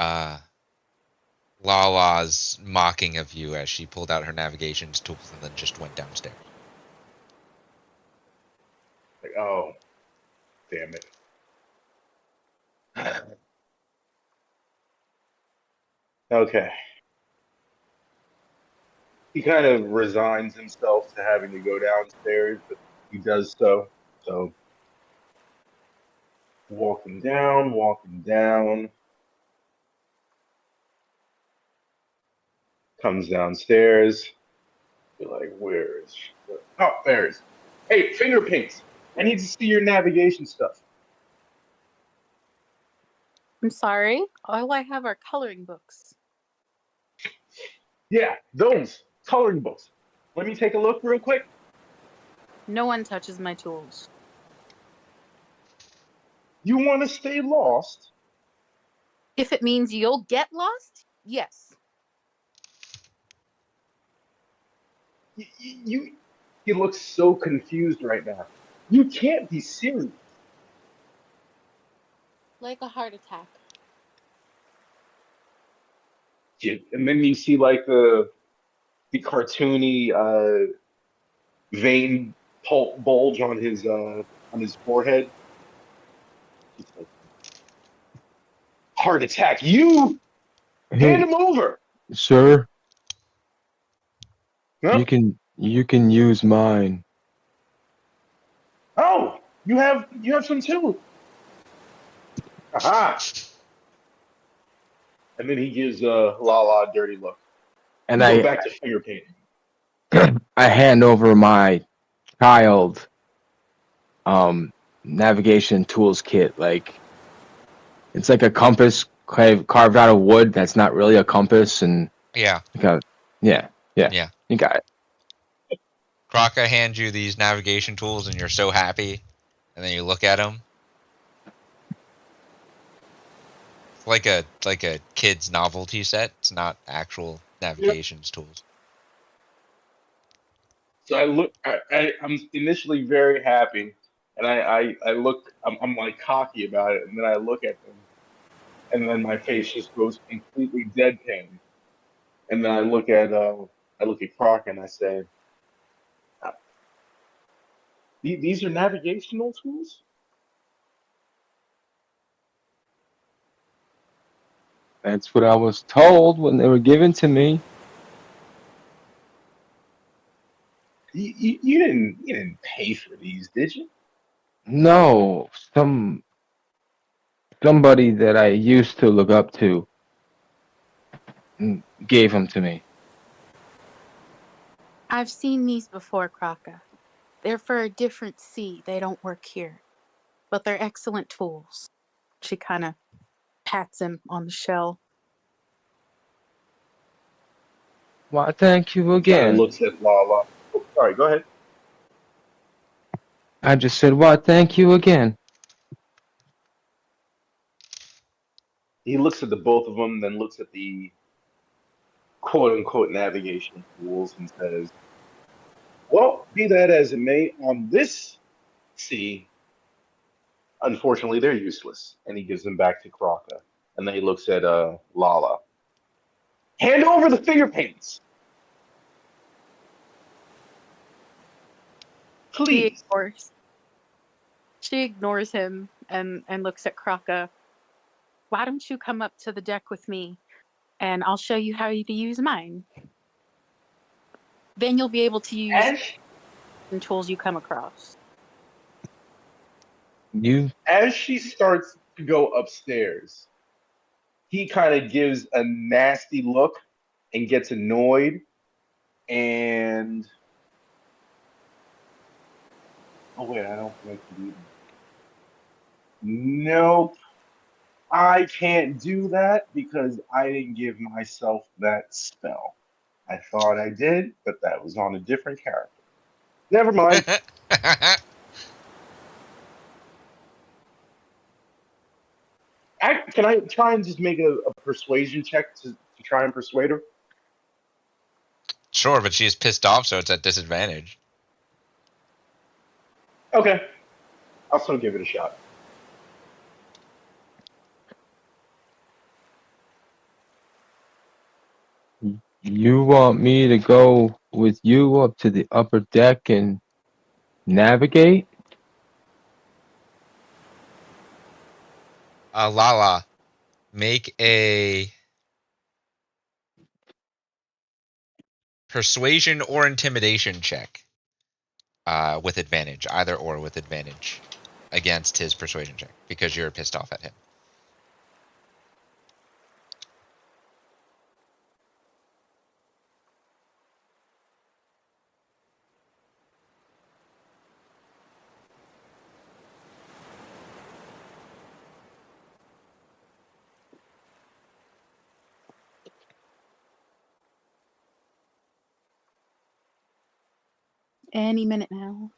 Lala's mocking of you as she pulled out her navigations tools and then just went downstairs. Like, oh, damn it. Okay. He kind of resigns himself to having to go downstairs, but he does so. So walking down, comes downstairs. Be like, where is she? Oh, there's. Hey, finger paints. I need to see your navigation stuff. I'm sorry. All I have are coloring books. Yeah, those coloring books. Let me take a look real quick. No one touches my tools. You want to stay lost? If it means you'll get lost, yes. He looks so confused right now. You can't be serious. Like a heart attack. And then you see like the cartoony vein bulge on his forehead. He's like, heart attack. You hand Hey, him over. sir, Huh? you can use mine. Oh, you have some too. Aha! And then he gives Lala a dirty look. And We go back to finger painting. I hand over my child navigation tools kit. Like it's like a compass carved out of wood that's not really a compass, and Yeah. yeah. Yeah. You got it. Kraka hands you these navigation tools, and you're so happy. And then you look at them. It's like a kid's novelty set. It's not actual navigations tools. So I'm initially very happy, and I look, I'm like cocky about it, and then I look at them, and then my face just goes completely deadpan, and then I look at Croc and I say, "Uh, these are navigational tools." That's what I was told when they were given to me. You didn't pay for these, did you? No, somebody that I used to look up to gave them to me. I've seen these before, Kraka. They're for a different sea. They don't work here. But they're excellent tools. She kind of pats him on the shell. Why, thank you Kind of again. looks at Lala. Oh, sorry, go ahead. I just said, why, thank you again. He looks at the both of them, then looks at the quote unquote navigation tools and says, "Well, be that as it may, on this sea, unfortunately, they're useless." And he gives them back to Kraka. And then he looks at Lala. Hand over the finger paints, She please. ignores. She ignores him and looks at Kraka. Why don't you come up to the deck with me, and I'll show you how to use mine. Then you'll be able to use As the tools you come across. You as she starts to go upstairs, he kind of gives a nasty look and gets annoyed. And oh wait, I don't think I can do that. Nope, I can't do that because I didn't give myself that spell. I thought I did, but that was on a different character. Never mind. Can I try and just make a persuasion check to try and persuade her? Sure, but she's pissed off, so it's at disadvantage. Okay, I'll still give it a shot. you want me to go with you up to the upper deck and navigate? Lala, make a persuasion or intimidation check with advantage, either or with advantage against his persuasion check because you're pissed off at him. Any minute now.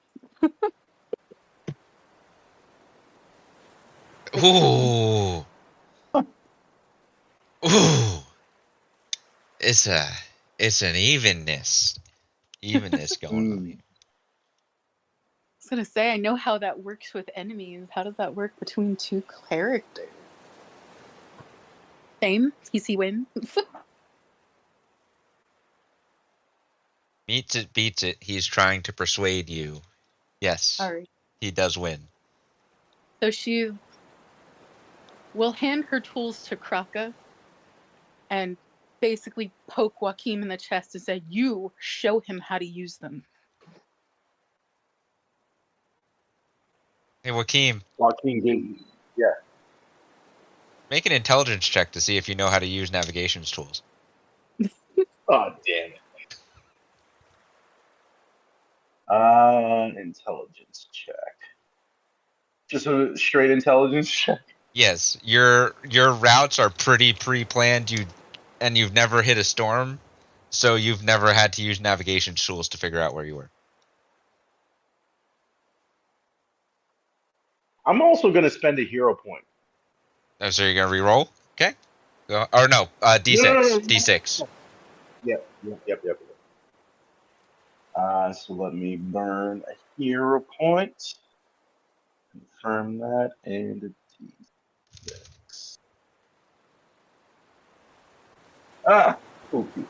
Ooh, ooh, it's an evenness going on here. I was gonna say, I know how that works with enemies. How does that work between two characters? Same? He wins. Meets it, beats it. He's trying to persuade you. Yes, All right. he does win. So she will hand her tools to Kraka and basically poke Joaquin in the chest and say, "You show him how to use them." Hey, Joaquin, Joaquin gave, yeah. make an intelligence check to see if you know how to use navigations tools. Oh, damn it. Intelligence check. Just a straight intelligence check. Yes, your routes are pretty pre-planned. You've never hit a storm, so you've never had to use navigation tools to figure out where you were. I'm also going to spend a hero point. Oh, so you're gonna re-roll? Okay. Or no, D6. No. D6. Yep. So let me burn a hero point. Confirm that, and a D6. Okay.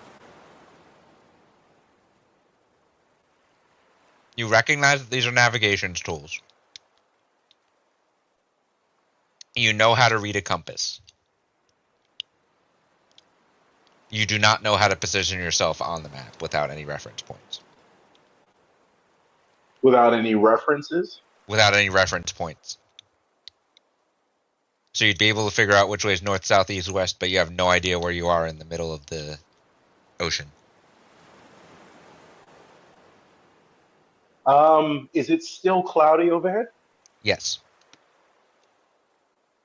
You recognize that these are navigations tools. You know how to read a compass. You do not know how to position yourself on the map without any reference points. Without any references? Without any reference points. So you'd be able to figure out which way is north, south, east, west, but you have no idea where you are in the middle of the ocean. Is it still cloudy overhead? Yes.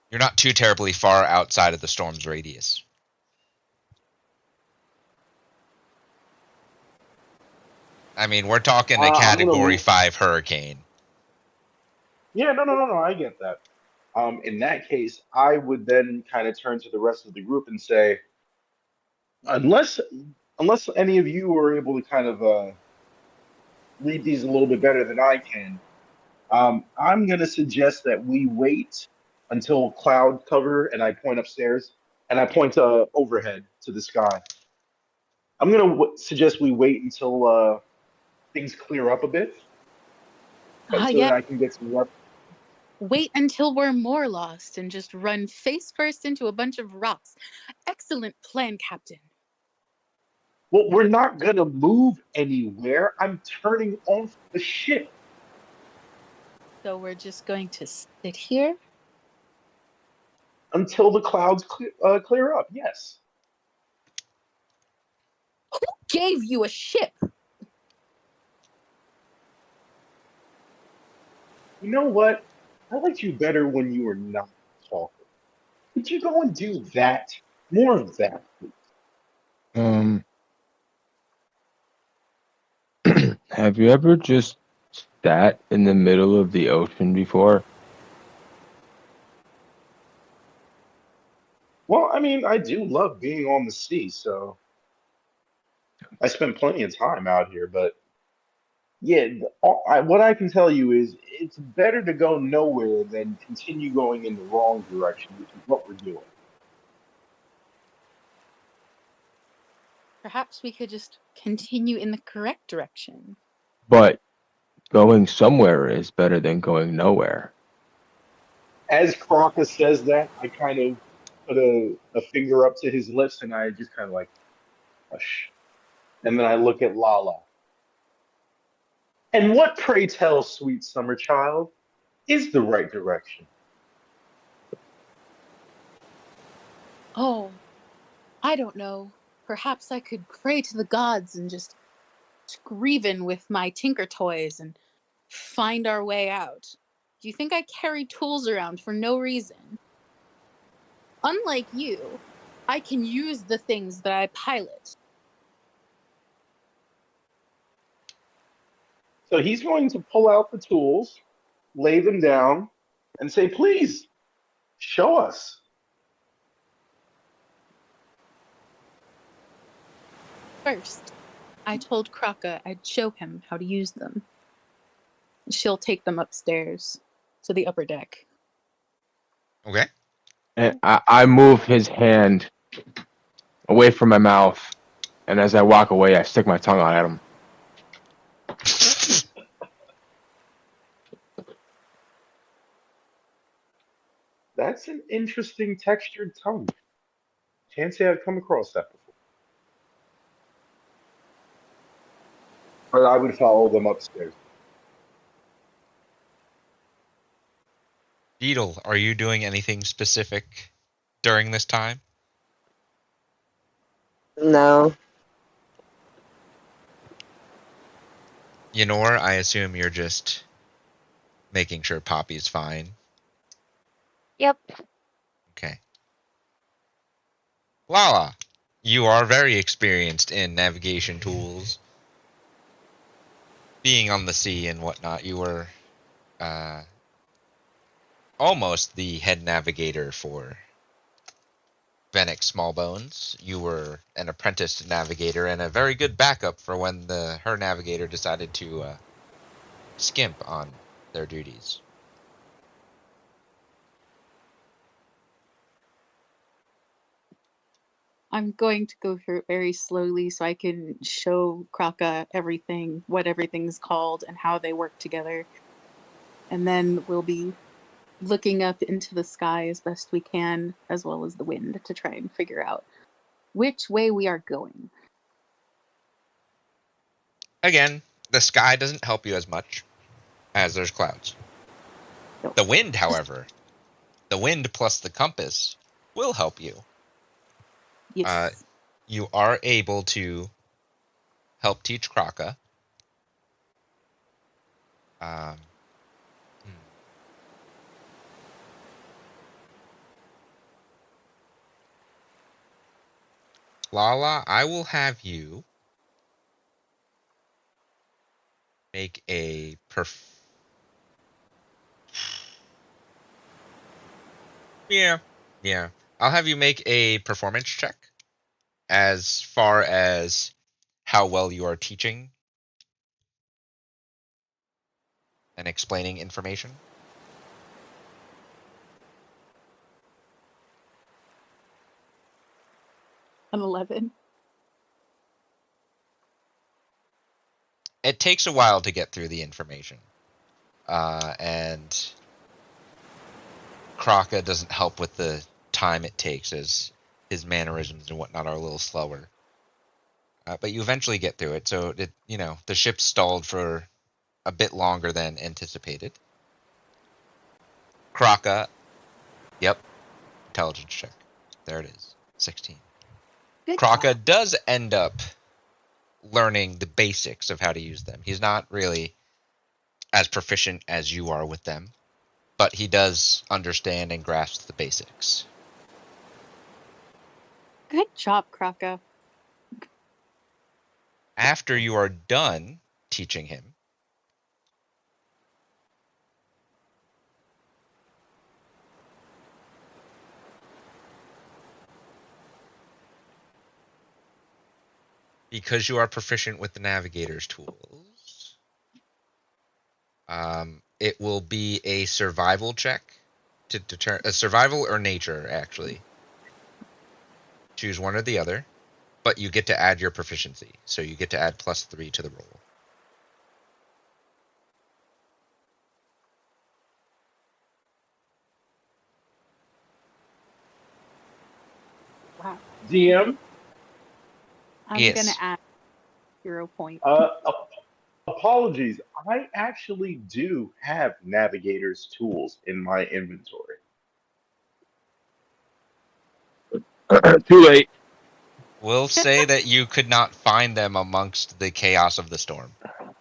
You're not too terribly far outside of the storm's radius. I mean, we're talking a Category 5 hurricane. Yeah, no. I get that. In that case, I would then kind of turn to the rest of the group and say, unless any of you are able to kind of read these a little bit better than I can, I'm going to suggest that we wait until cloud cover, and I point upstairs, and I point overhead to the sky. I'm going to suggest we wait until things clear up a bit, so Yeah. that I can get some. Wait until we're more lost and just run face first into a bunch of rocks. Excellent plan, Captain. Well, we're not going to move anywhere. I'm turning off the ship. So we're just going to sit here? Until the clouds clear up, yes. Who gave you a ship? You know what? I liked you better when you were not talking. Could you go and do that? More of that, please. Have you ever just sat in the middle of the ocean before? Well, I mean, I do love being on the sea, so I spend plenty of time out here. But yeah, what I can tell you is it's better to go nowhere than continue going in the wrong direction, which is what we're doing. Perhaps we could just continue in the correct direction. But going somewhere is better than going nowhere. As Crocker says that, I kind of put a finger up to his lips, and I just kind of like, hush. And then I look at Lala. And what, pray tell, sweet summer child, is the right direction? Oh, I don't know. Perhaps I could pray to the gods and just grievin with my tinker toys and find our way out. Do you think I carry tools around for no reason? Unlike you, I can use the things that I pilot. So he's going to pull out the tools, lay them down, and say, please, show us. First, I told Kraka I'd show him how to use them. She'll take them upstairs to the upper deck. Okay. And I move his hand away from my mouth, and as I walk away, I stick my tongue out at him. That's an interesting textured tongue. Can't say I've come across that before. But I would follow them upstairs. Beetle, are you doing anything specific during this time? No. Yenor, I assume you're just making sure Poppy's fine. Yep. Okay. Lala, you are very experienced in navigation tools. Being on the sea and whatnot, you were almost the head navigator for Venick Smallbones. You were an apprentice navigator and a very good backup for when her navigator decided to skimp on their duties. I'm going to go through it very slowly so I can show Kraka everything, what everything's called, and how they work together. And then we'll be looking up into the sky as best we can, as well as the wind, to try and figure out which way we are going. Again, the sky doesn't help you as much as there's clouds. No. The wind, however, the wind plus the compass will help you. Yes. You are able to help teach Kraka. Lala, I will have you make a Yeah. I'll have you make a performance check as far as how well you are teaching and explaining information. An 11. It takes a while to get through the information. And Kraka doesn't help with the time it takes, as his mannerisms and whatnot are a little slower. But you eventually get through it, so the ship stalled for a bit longer than anticipated. Kraka, yep, intelligence check. There it is, 16. Good Kraka job. does end up learning the basics of how to use them. He's not really as proficient as you are with them, but he does understand and grasp the basics. Good job, Kraka. After you are done teaching him, because you are proficient with the navigator's tools, it will be a survival check to determine a survival or nature, actually. Choose one or the other, but you get to add your proficiency, so you get to add +3 to the roll. Wow. DM, I'm Yes. going to add 0 point. apologies. I actually do have navigator's tools in my inventory. Too late. We'll say that you could not find them amongst the chaos of the storm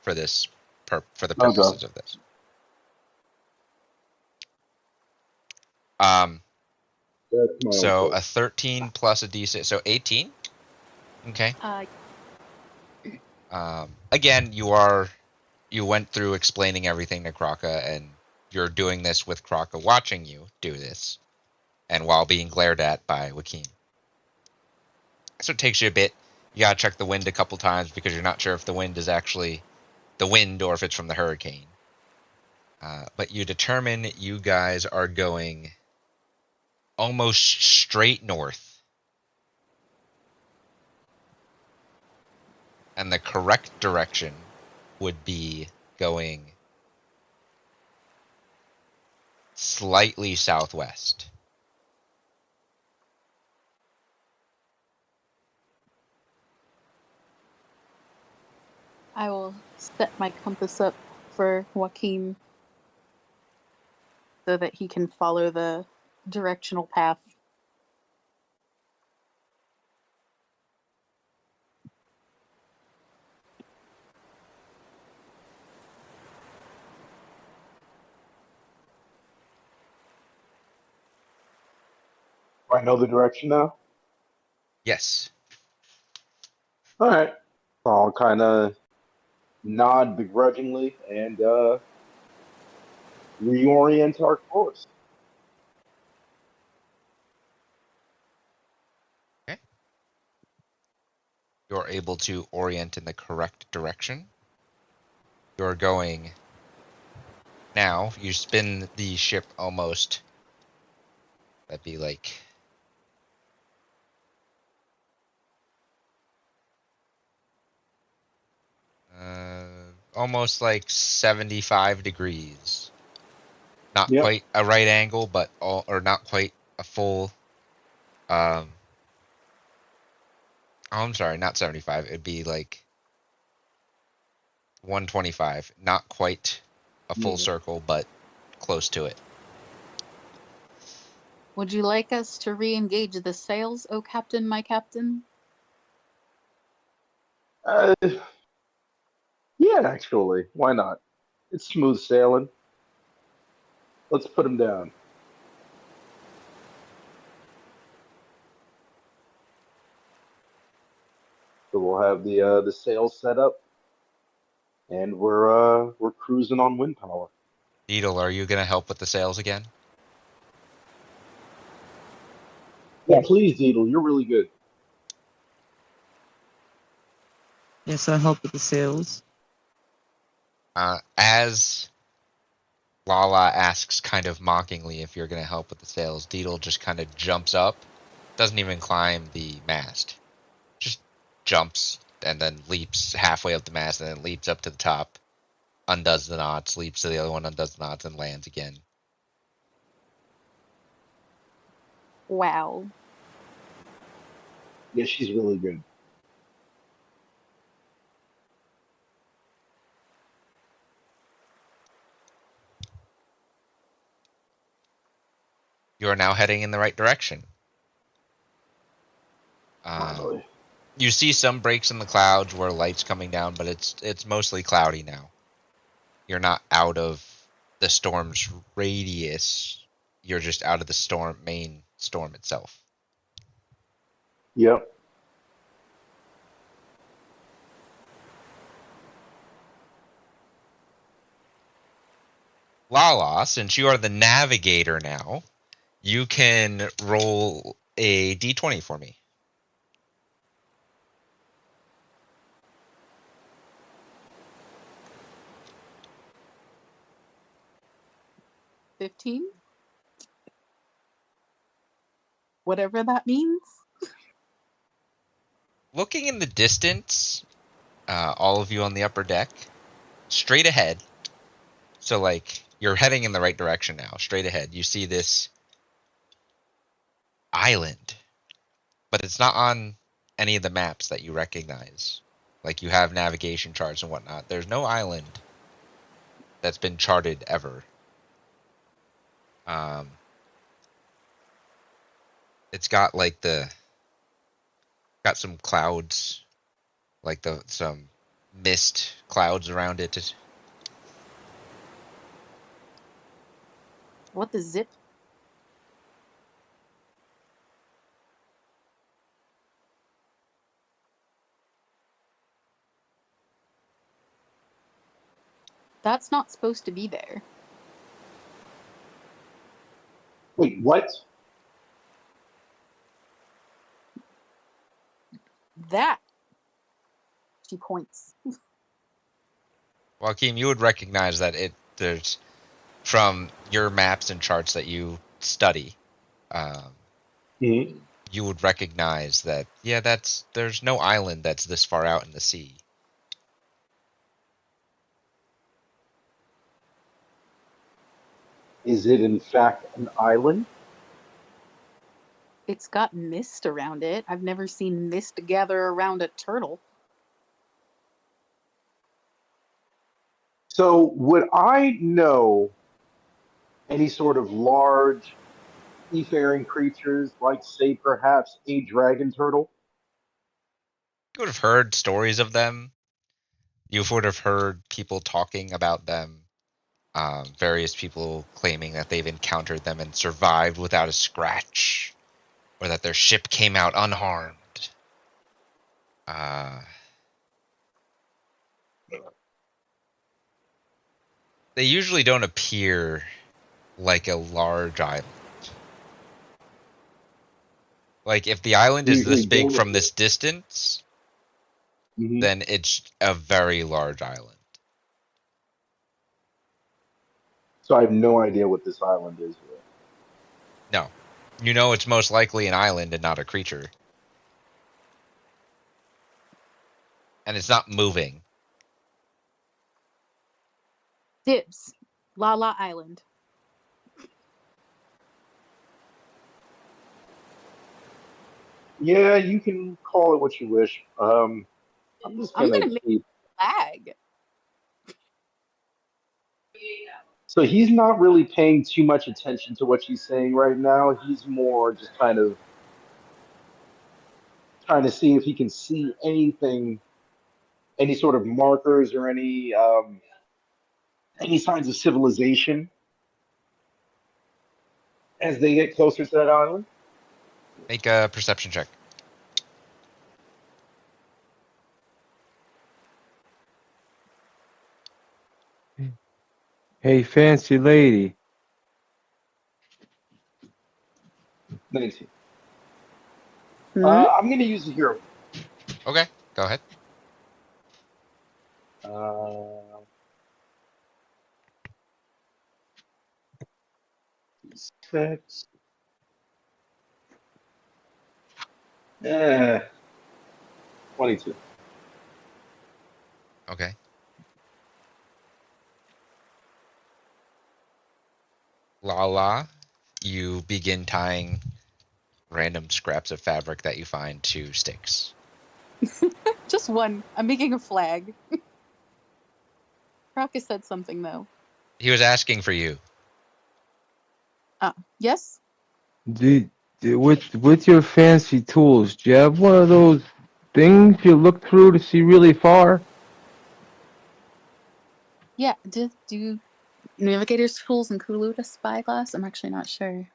for this for the purposes of this. That's my So own a 13 plus a d6, so 18. Okay. Again, you went through explaining everything to Kraka, and you're doing this with Kraka watching you do this, and while being glared at by Joaquin. So it takes you a bit. You gotta check the wind a couple times because you're not sure if the wind is actually the wind or if it's from the hurricane. But you determine you guys are going almost straight north. And the correct direction would be going slightly southwest. I will set my compass up for Joaquin so that he can follow the directional path. Do I know the direction now? Yes. All right. So I'll kind of nod begrudgingly and reorient our course. Okay. You're able to orient in the correct direction. You're going now. You spin the ship almost. That'd be like almost like 75 degrees. Not Yep. quite a right angle, but or not quite a full. Oh, I'm sorry, not 75. It'd be like 125. Not quite a full Yeah. circle, but close to it. Would you like us to re-engage the sails, oh captain, my captain? Yeah, actually. Why not? It's smooth sailing. Let's put him down. So we'll have the sails set up, and we're cruising on wind power. Needle, are you gonna help with the sails again? Yeah, please, Deedle. You're really good. Yes, I'll help with the sales. As Lala asks kind of mockingly if you're going to help with the sails, Deedle just kind of jumps up, doesn't even climb the mast, just jumps and then leaps halfway up the mast and then leaps up to the top, undoes the knots, leaps to the other one, undoes the knots, and lands again. Wow. Yeah, she's really good. You are now heading in the right direction. Finally. You see some breaks in the clouds where light's coming down, but it's mostly cloudy now. You're not out of the storm's radius. You're just out of the main storm itself. Yep. Lala, since you are the navigator now, you can roll a d20 for me. $15? Whatever that means. Looking in the distance, all of you on the upper deck, straight ahead. So, like, you're heading in the right direction now. Straight ahead, you see this island, but it's not on any of the maps that you recognize. Like, you have navigation charts and whatnot. There's no island that's been charted ever. It's got like got some clouds, like some mist clouds around it. What the zip? That's not supposed to be there. Wait, what? That. She points. Joaquin, you would recognize that there's from your maps and charts that you study. Mm-hmm. You would recognize that there's no island that's this far out in the sea. Is it in fact an island? It's got mist around it. I've never seen mist gather around a turtle. So would I know any sort of large seafaring creatures, like say perhaps a dragon turtle? You would have heard stories of them. You would have heard people talking about them. Various people claiming that they've encountered them and survived without a scratch, or that their ship came out unharmed. They usually don't appear like a large island. Like, if the island They is this usually big don't from appear. this distance, Mhm. then it's a very large island. So I have no idea what this island is here. No. You know it's most likely an island and not a creature. And it's not moving. Dibs. Lala Island. Yeah, you can call it what you wish. I'm just I'm gonna gonna make keep. a flag. So he's not really paying too much attention to what she's saying right now. He's more just kind of trying to see if he can see anything, any sort of markers or any signs of civilization as they get closer to that island. Make a perception check. Hey, fancy lady. 19. Hmm? I'm going to use the hero. Okay, go ahead. Uh, six. 22. Okay. Lala, you begin tying random scraps of fabric that you find to sticks. Just one. I'm making a flag. Crocus said something though. He was asking for you. Yes? With your fancy tools, do you have one of those things you look through to see really far? Yeah. Do navigators tools include a spyglass? I'm actually not sure.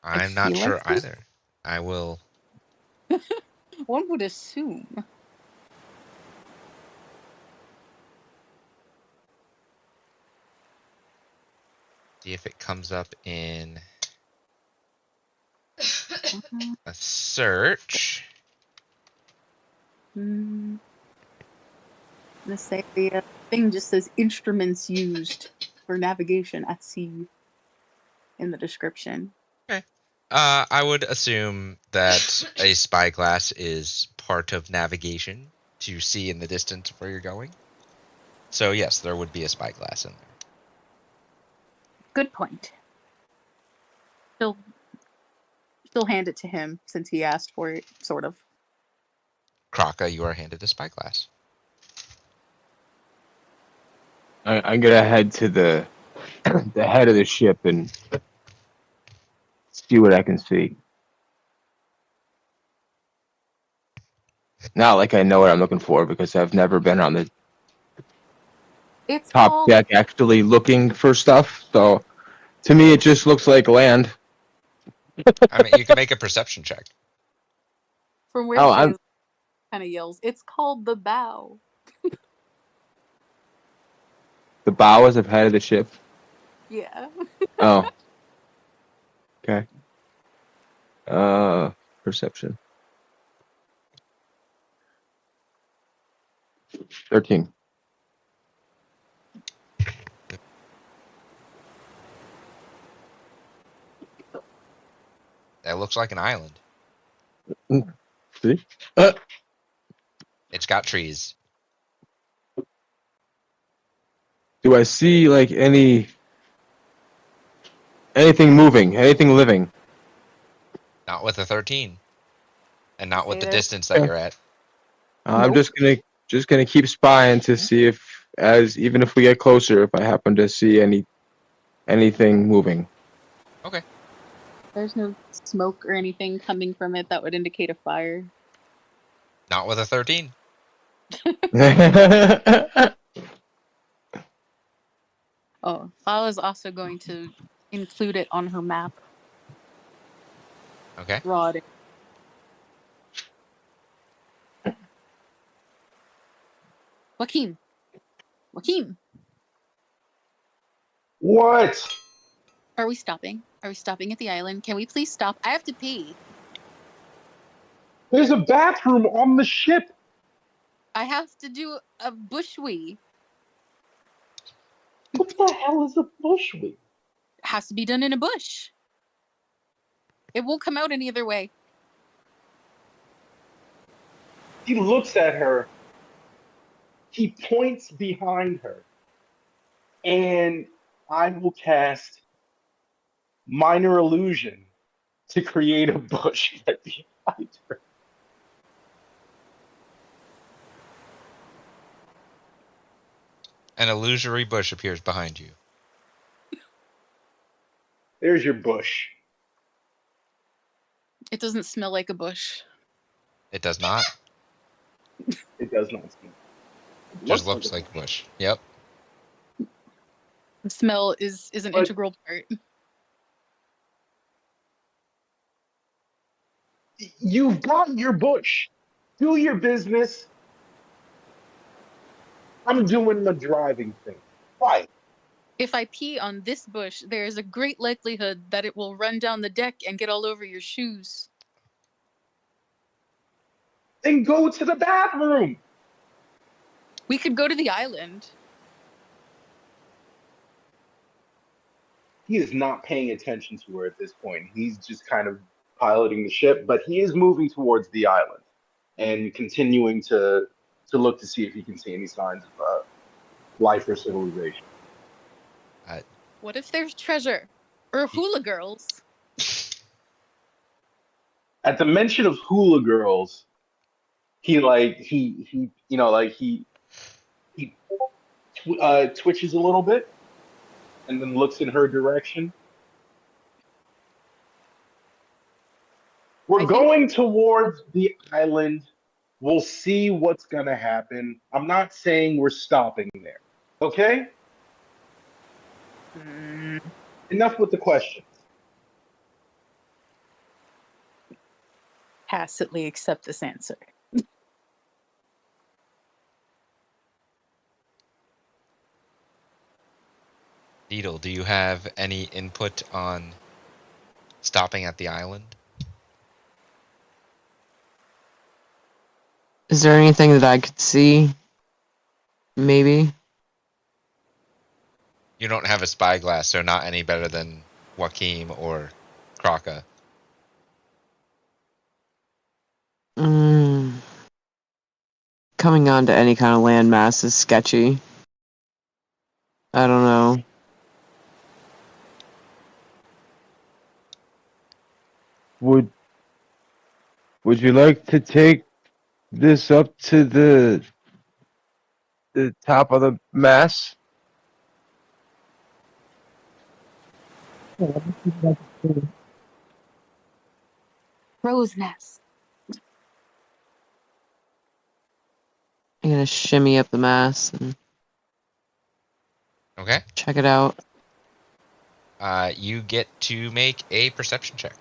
I I'm not feel sure like so. either. I will. One would assume. See if it comes up in a search. Let's say the thing just says instruments used for navigation at sea in the description. Okay. I would assume that a spyglass is part of navigation to see in the distance where you're going. So yes, there would be a spyglass in there. Good point. She'll hand it to him since he asked for it, sort of. Kraka, you are handed a spyglass. I'm gonna head to the the head of the ship and see what I can see. Not like I know what I'm looking for because I've never been on the It's top called deck actually looking for stuff. So to me, it just looks like land. I mean, you can make a perception check. from where Oh, she I'm is. Kind of yells. It's called the bow. the bow is the head of the ship. Yeah. Oh, okay. Perception. 13. That looks like an island. See? It's got trees. Do I see like anything moving, anything living? Not with a 13. And not with Say the there. distance that you're at. I'm Nope. just gonna keep spying to see if as even if we get closer, if I happen to see anything moving. Okay. There's no smoke or anything coming from it that would indicate a fire. Not with a 13. Oh, Lala's also going to include it on her map. Okay. Draw it. Joaquin. Joaquin, What? are we stopping? Are we stopping at the island? Can we please stop? I have to pee. There's a bathroom on the ship. I have to do a bush wee. What the hell is a bushweed? Has to be done in a bush. It won't come out any other way. He looks at her. He points behind her. And I will cast Minor Illusion to create a bush right behind her. An illusory bush appears behind you. There's your bush. It doesn't smell like a bush. It does not. It does not smell. It Just looks like a bush. Yep. The smell is an But- integral part. You've got your bush. Do your business. I'm doing the driving thing. Why? If I pee on this bush, there is a great likelihood that it will run down the deck and get all over your shoes. Then go to the bathroom. We could go to the island. He is not paying attention to her at this point. He's just kind of piloting the ship, but he is moving towards the island and continuing to look to see if he can see any signs of life or civilization. What if there's treasure? Or hula girls? At the mention of hula girls, he twitches a little bit and then looks in her direction. We're going towards the island. We'll see what's gonna happen. I'm not saying we're stopping there. Okay? Enough with the questions. Tacitly accept this answer. Needle, do you have any input on stopping at the island? Is there anything that I could see? Maybe. You don't have a spyglass, so not any better than Joaquim or Kraka. Coming onto any kind of landmass is sketchy. I don't know. Would you like to take this up to the top of the mast? Rose nest. I'm gonna shimmy up the mast and Okay. check it out. You get to make a perception check.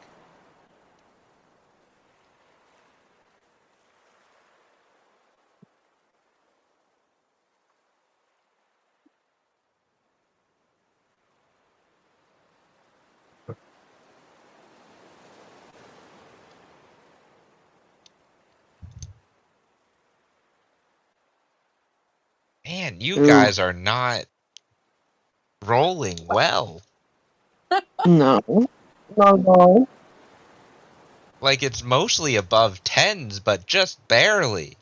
Man, you Ooh. guys are not rolling well. No. No. Like, it's mostly above 10s, but just barely.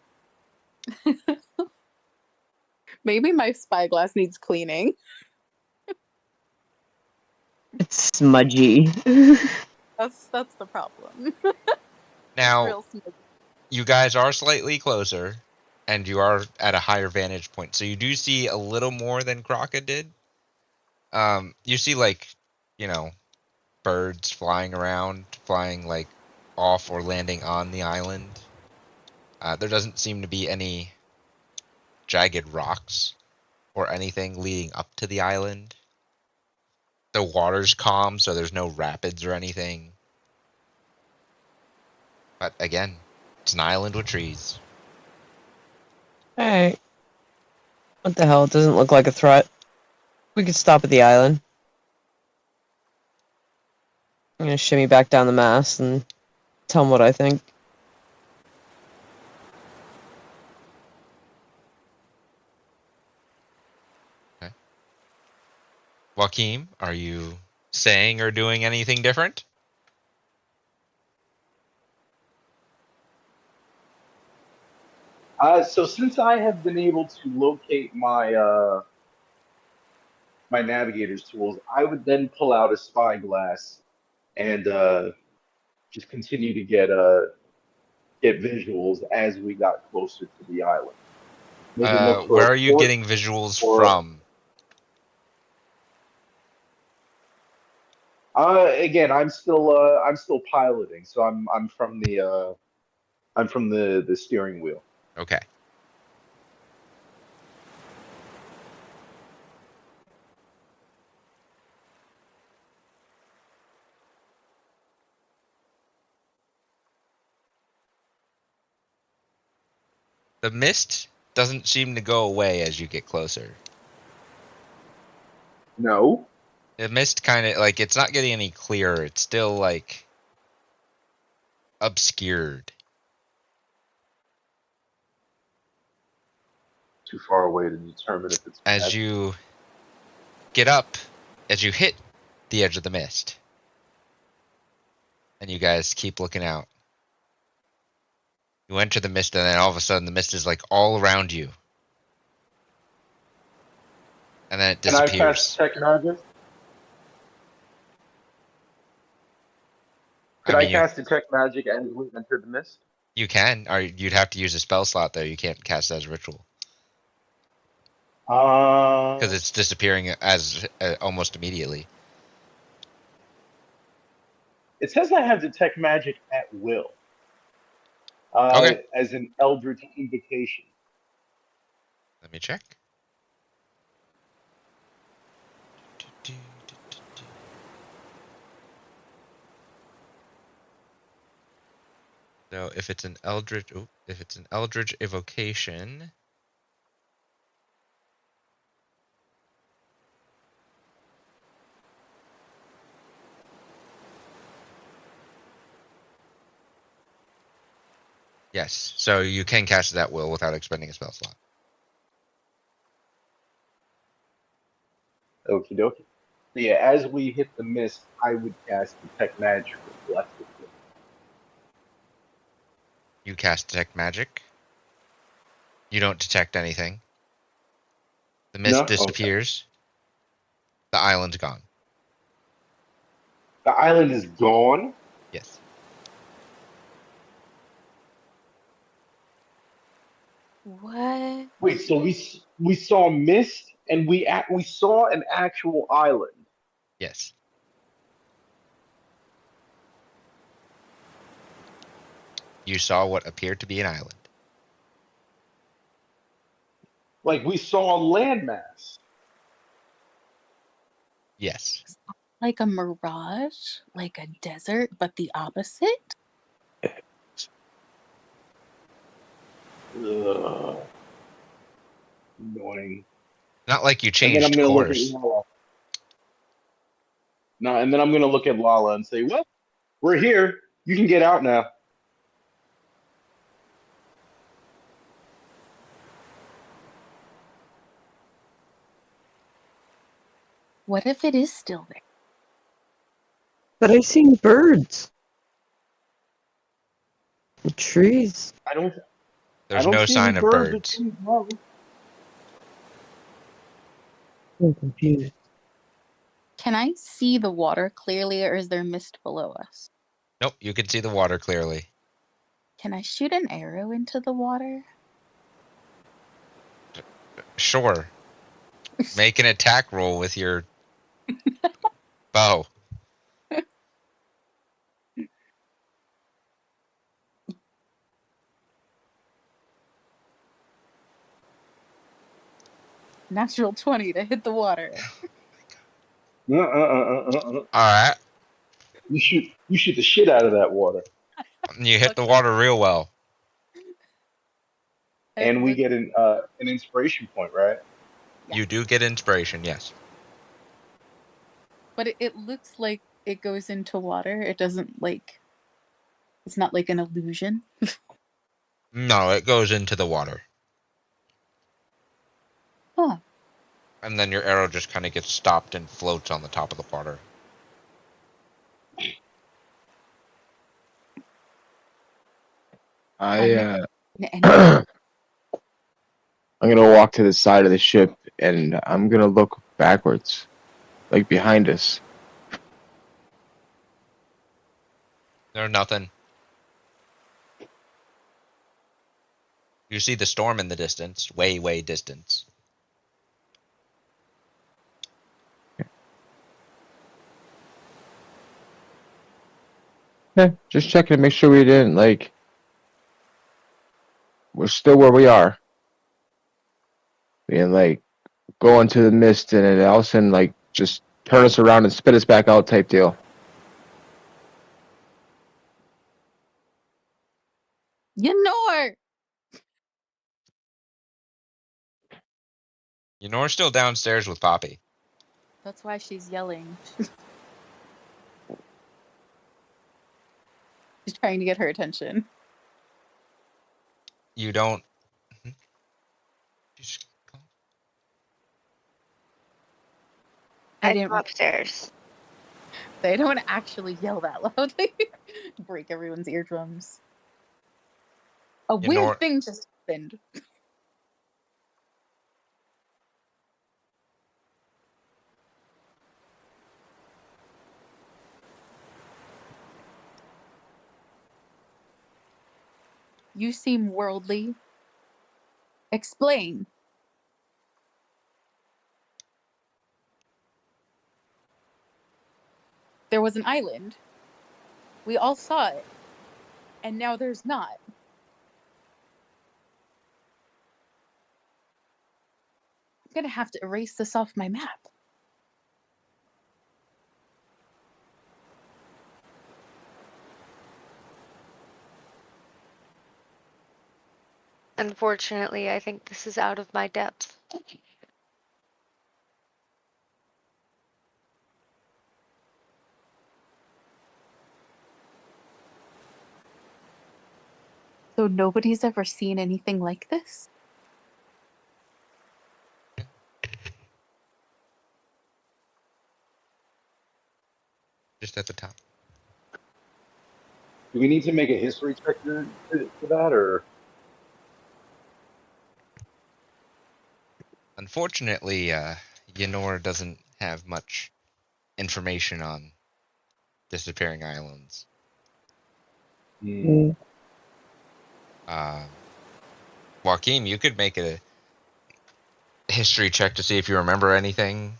Maybe my spyglass needs cleaning. It's smudgy. That's the problem. Now, Real smudgy. you guys are slightly closer. and you are at a higher vantage point, so you do see a little more than Kraka did. You see like, birds flying around, flying like off or landing on the island. There doesn't seem to be any jagged rocks or anything leading up to the island. The water's calm, so there's no rapids or anything. But again, it's an island with trees. Hey, what the hell? It doesn't look like a threat. We could stop at the island. I'm gonna shimmy back down the mast and tell him what I think. Okay. Joaquim, are you saying or doing anything different? So since I have been able to locate my my navigator's tools, I would then pull out a spyglass and just continue to get visuals as we got closer to the island. Maybe look for Where a are you fort getting visuals or from? again, I'm still piloting, so I'm from the steering wheel. Okay. The mist doesn't seem to go away as you get closer. No. The mist kind of, like, it's not getting any clearer. It's still, like, obscured. Too far away to determine if it's As magic. you get up, as you hit the edge of the mist, and you guys keep looking out. You enter the mist, and then all of a sudden the mist is, like, all around you. And then it Can I disappears. cast Tech Magic? Could I cast Detect Magic as we enter the mist? You can, or you'd have to use a spell slot, though. You can't cast it as a ritual. Because it's disappearing as almost immediately. It says I have Detect Magic at will. Okay. As an Eldritch Invocation. Let me check. So if it's an Eldritch evocation, yes. So you can cast it at will without expending a spell slot. Okie dokie. Yeah, as we hit the mist, I would cast Detect Magic reflexively. You cast detect magic. You don't detect anything. The mist disappears. Okay. The island's gone. The island is gone? Yes. What? Wait, so we saw mist and we saw an actual island. Yes. You saw what appeared to be an island. Like we saw a landmass. Yes. Like a mirage? Like a desert, but the opposite? Annoying. Not like you And then changed I'm gonna course. look at Lala. No, and then I'm gonna look at Lala and say, "Well, we're here. You can get out now." What if it is still there? But I seen birds. And trees. There's no see sign any of birds or birds. trees, no. I'm confused. Can I see the water clearly, or is there mist below us? Nope, you can see the water clearly. Can I shoot an arrow into the water? Sure. Make an attack roll with your bow. Natural 20 to hit the water. All right. You shoot the shit out of that water, You hit the water real well. and we get an inspiration point, right? You do get inspiration, yes. But it looks like it goes into water. It doesn't like. It's not like an illusion. No, it goes into the water. Huh. And then your arrow just kind of gets stopped and floats on the top of the water. I'm And gonna walk to the side of the ship and I'm gonna look backwards, like behind us. There's nothing. You see the storm in the distance, way, way distance. Yeah, just checking to make sure we didn't we're still where we are. We didn't go into the mist and then all of a sudden just turn us around and spit us back out type deal. Ynor! Ynor's still downstairs with Poppy. That's why she's yelling. She's trying to get her attention. You don't. I I didn't. go upstairs. They don't actually yell that loudly. Break everyone's eardrums. A weird thing just happened. You seem worldly. Explain. There was an island. We all saw it. And now there's not. I'm gonna have to erase this off my map. Unfortunately, I think this is out of my depth. So nobody's ever seen anything like this? Just at the top. Do we need to make a history check for that, or? Unfortunately, Ynor doesn't have much information on disappearing islands. Hmm. Joaquin, you could make a history check to see if you remember anything,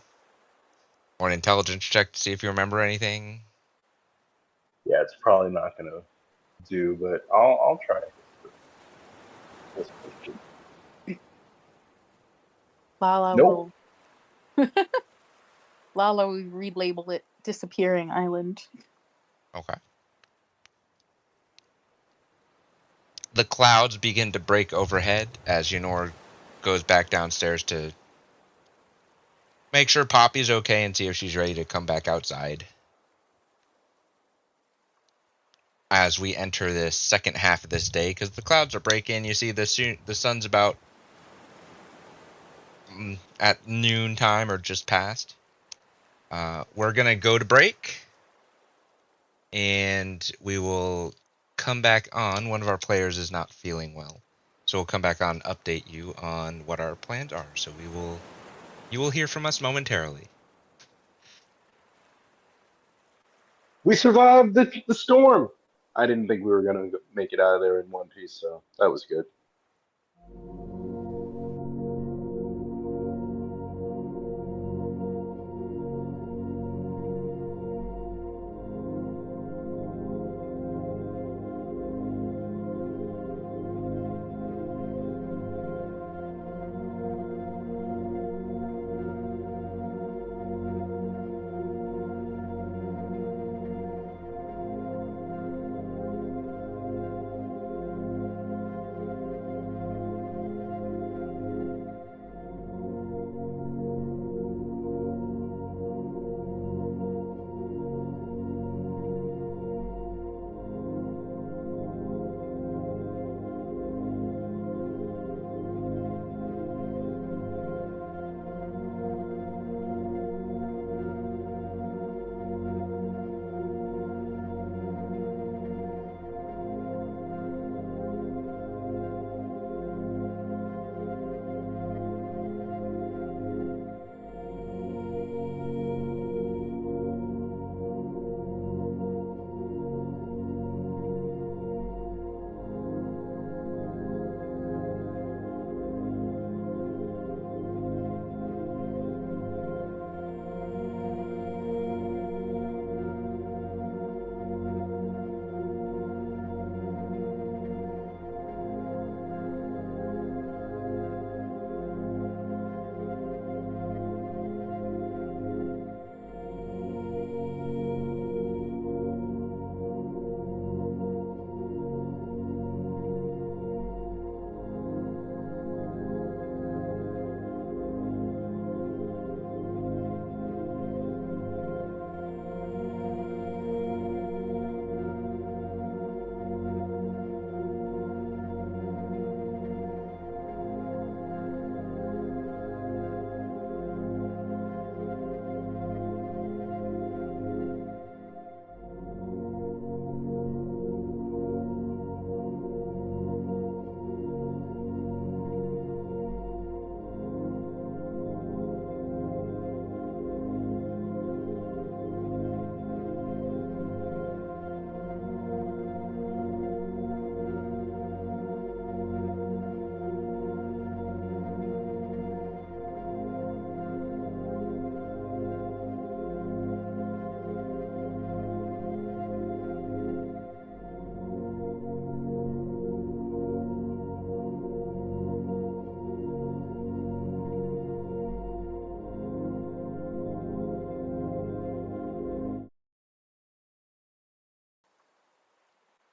or an intelligence check to see if you remember anything. Yeah, it's probably not gonna do, but I'll try it. Lala Nope. will. Lala will relabel it Disappearing Island. Okay. The clouds begin to break overhead as Ynor goes back downstairs to make sure Poppy's okay and see if she's ready to come back outside. As we enter this second half of this day, because the clouds are breaking, you see the sun's about at noon time or just past. We're gonna go to break, and we will come back on. One of our players is not feeling well, so we'll come back on, update you on what our plans are. So you will hear from us momentarily. We survived the storm. I didn't think we were gonna make it out of there in one piece, so that was good.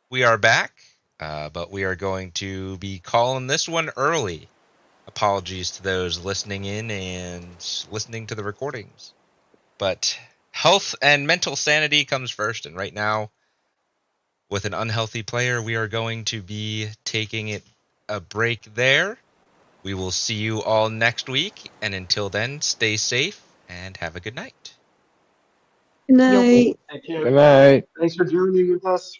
We are back, but we are going to be calling this one early. Apologies to those listening in and listening to the recordings. But health and mental sanity comes first, and right now, with an unhealthy player, we are going to be taking it a break there. We will see you all next week, and until then, stay safe and have a good night. Good night. Thank you. Good night. Thanks for joining with us.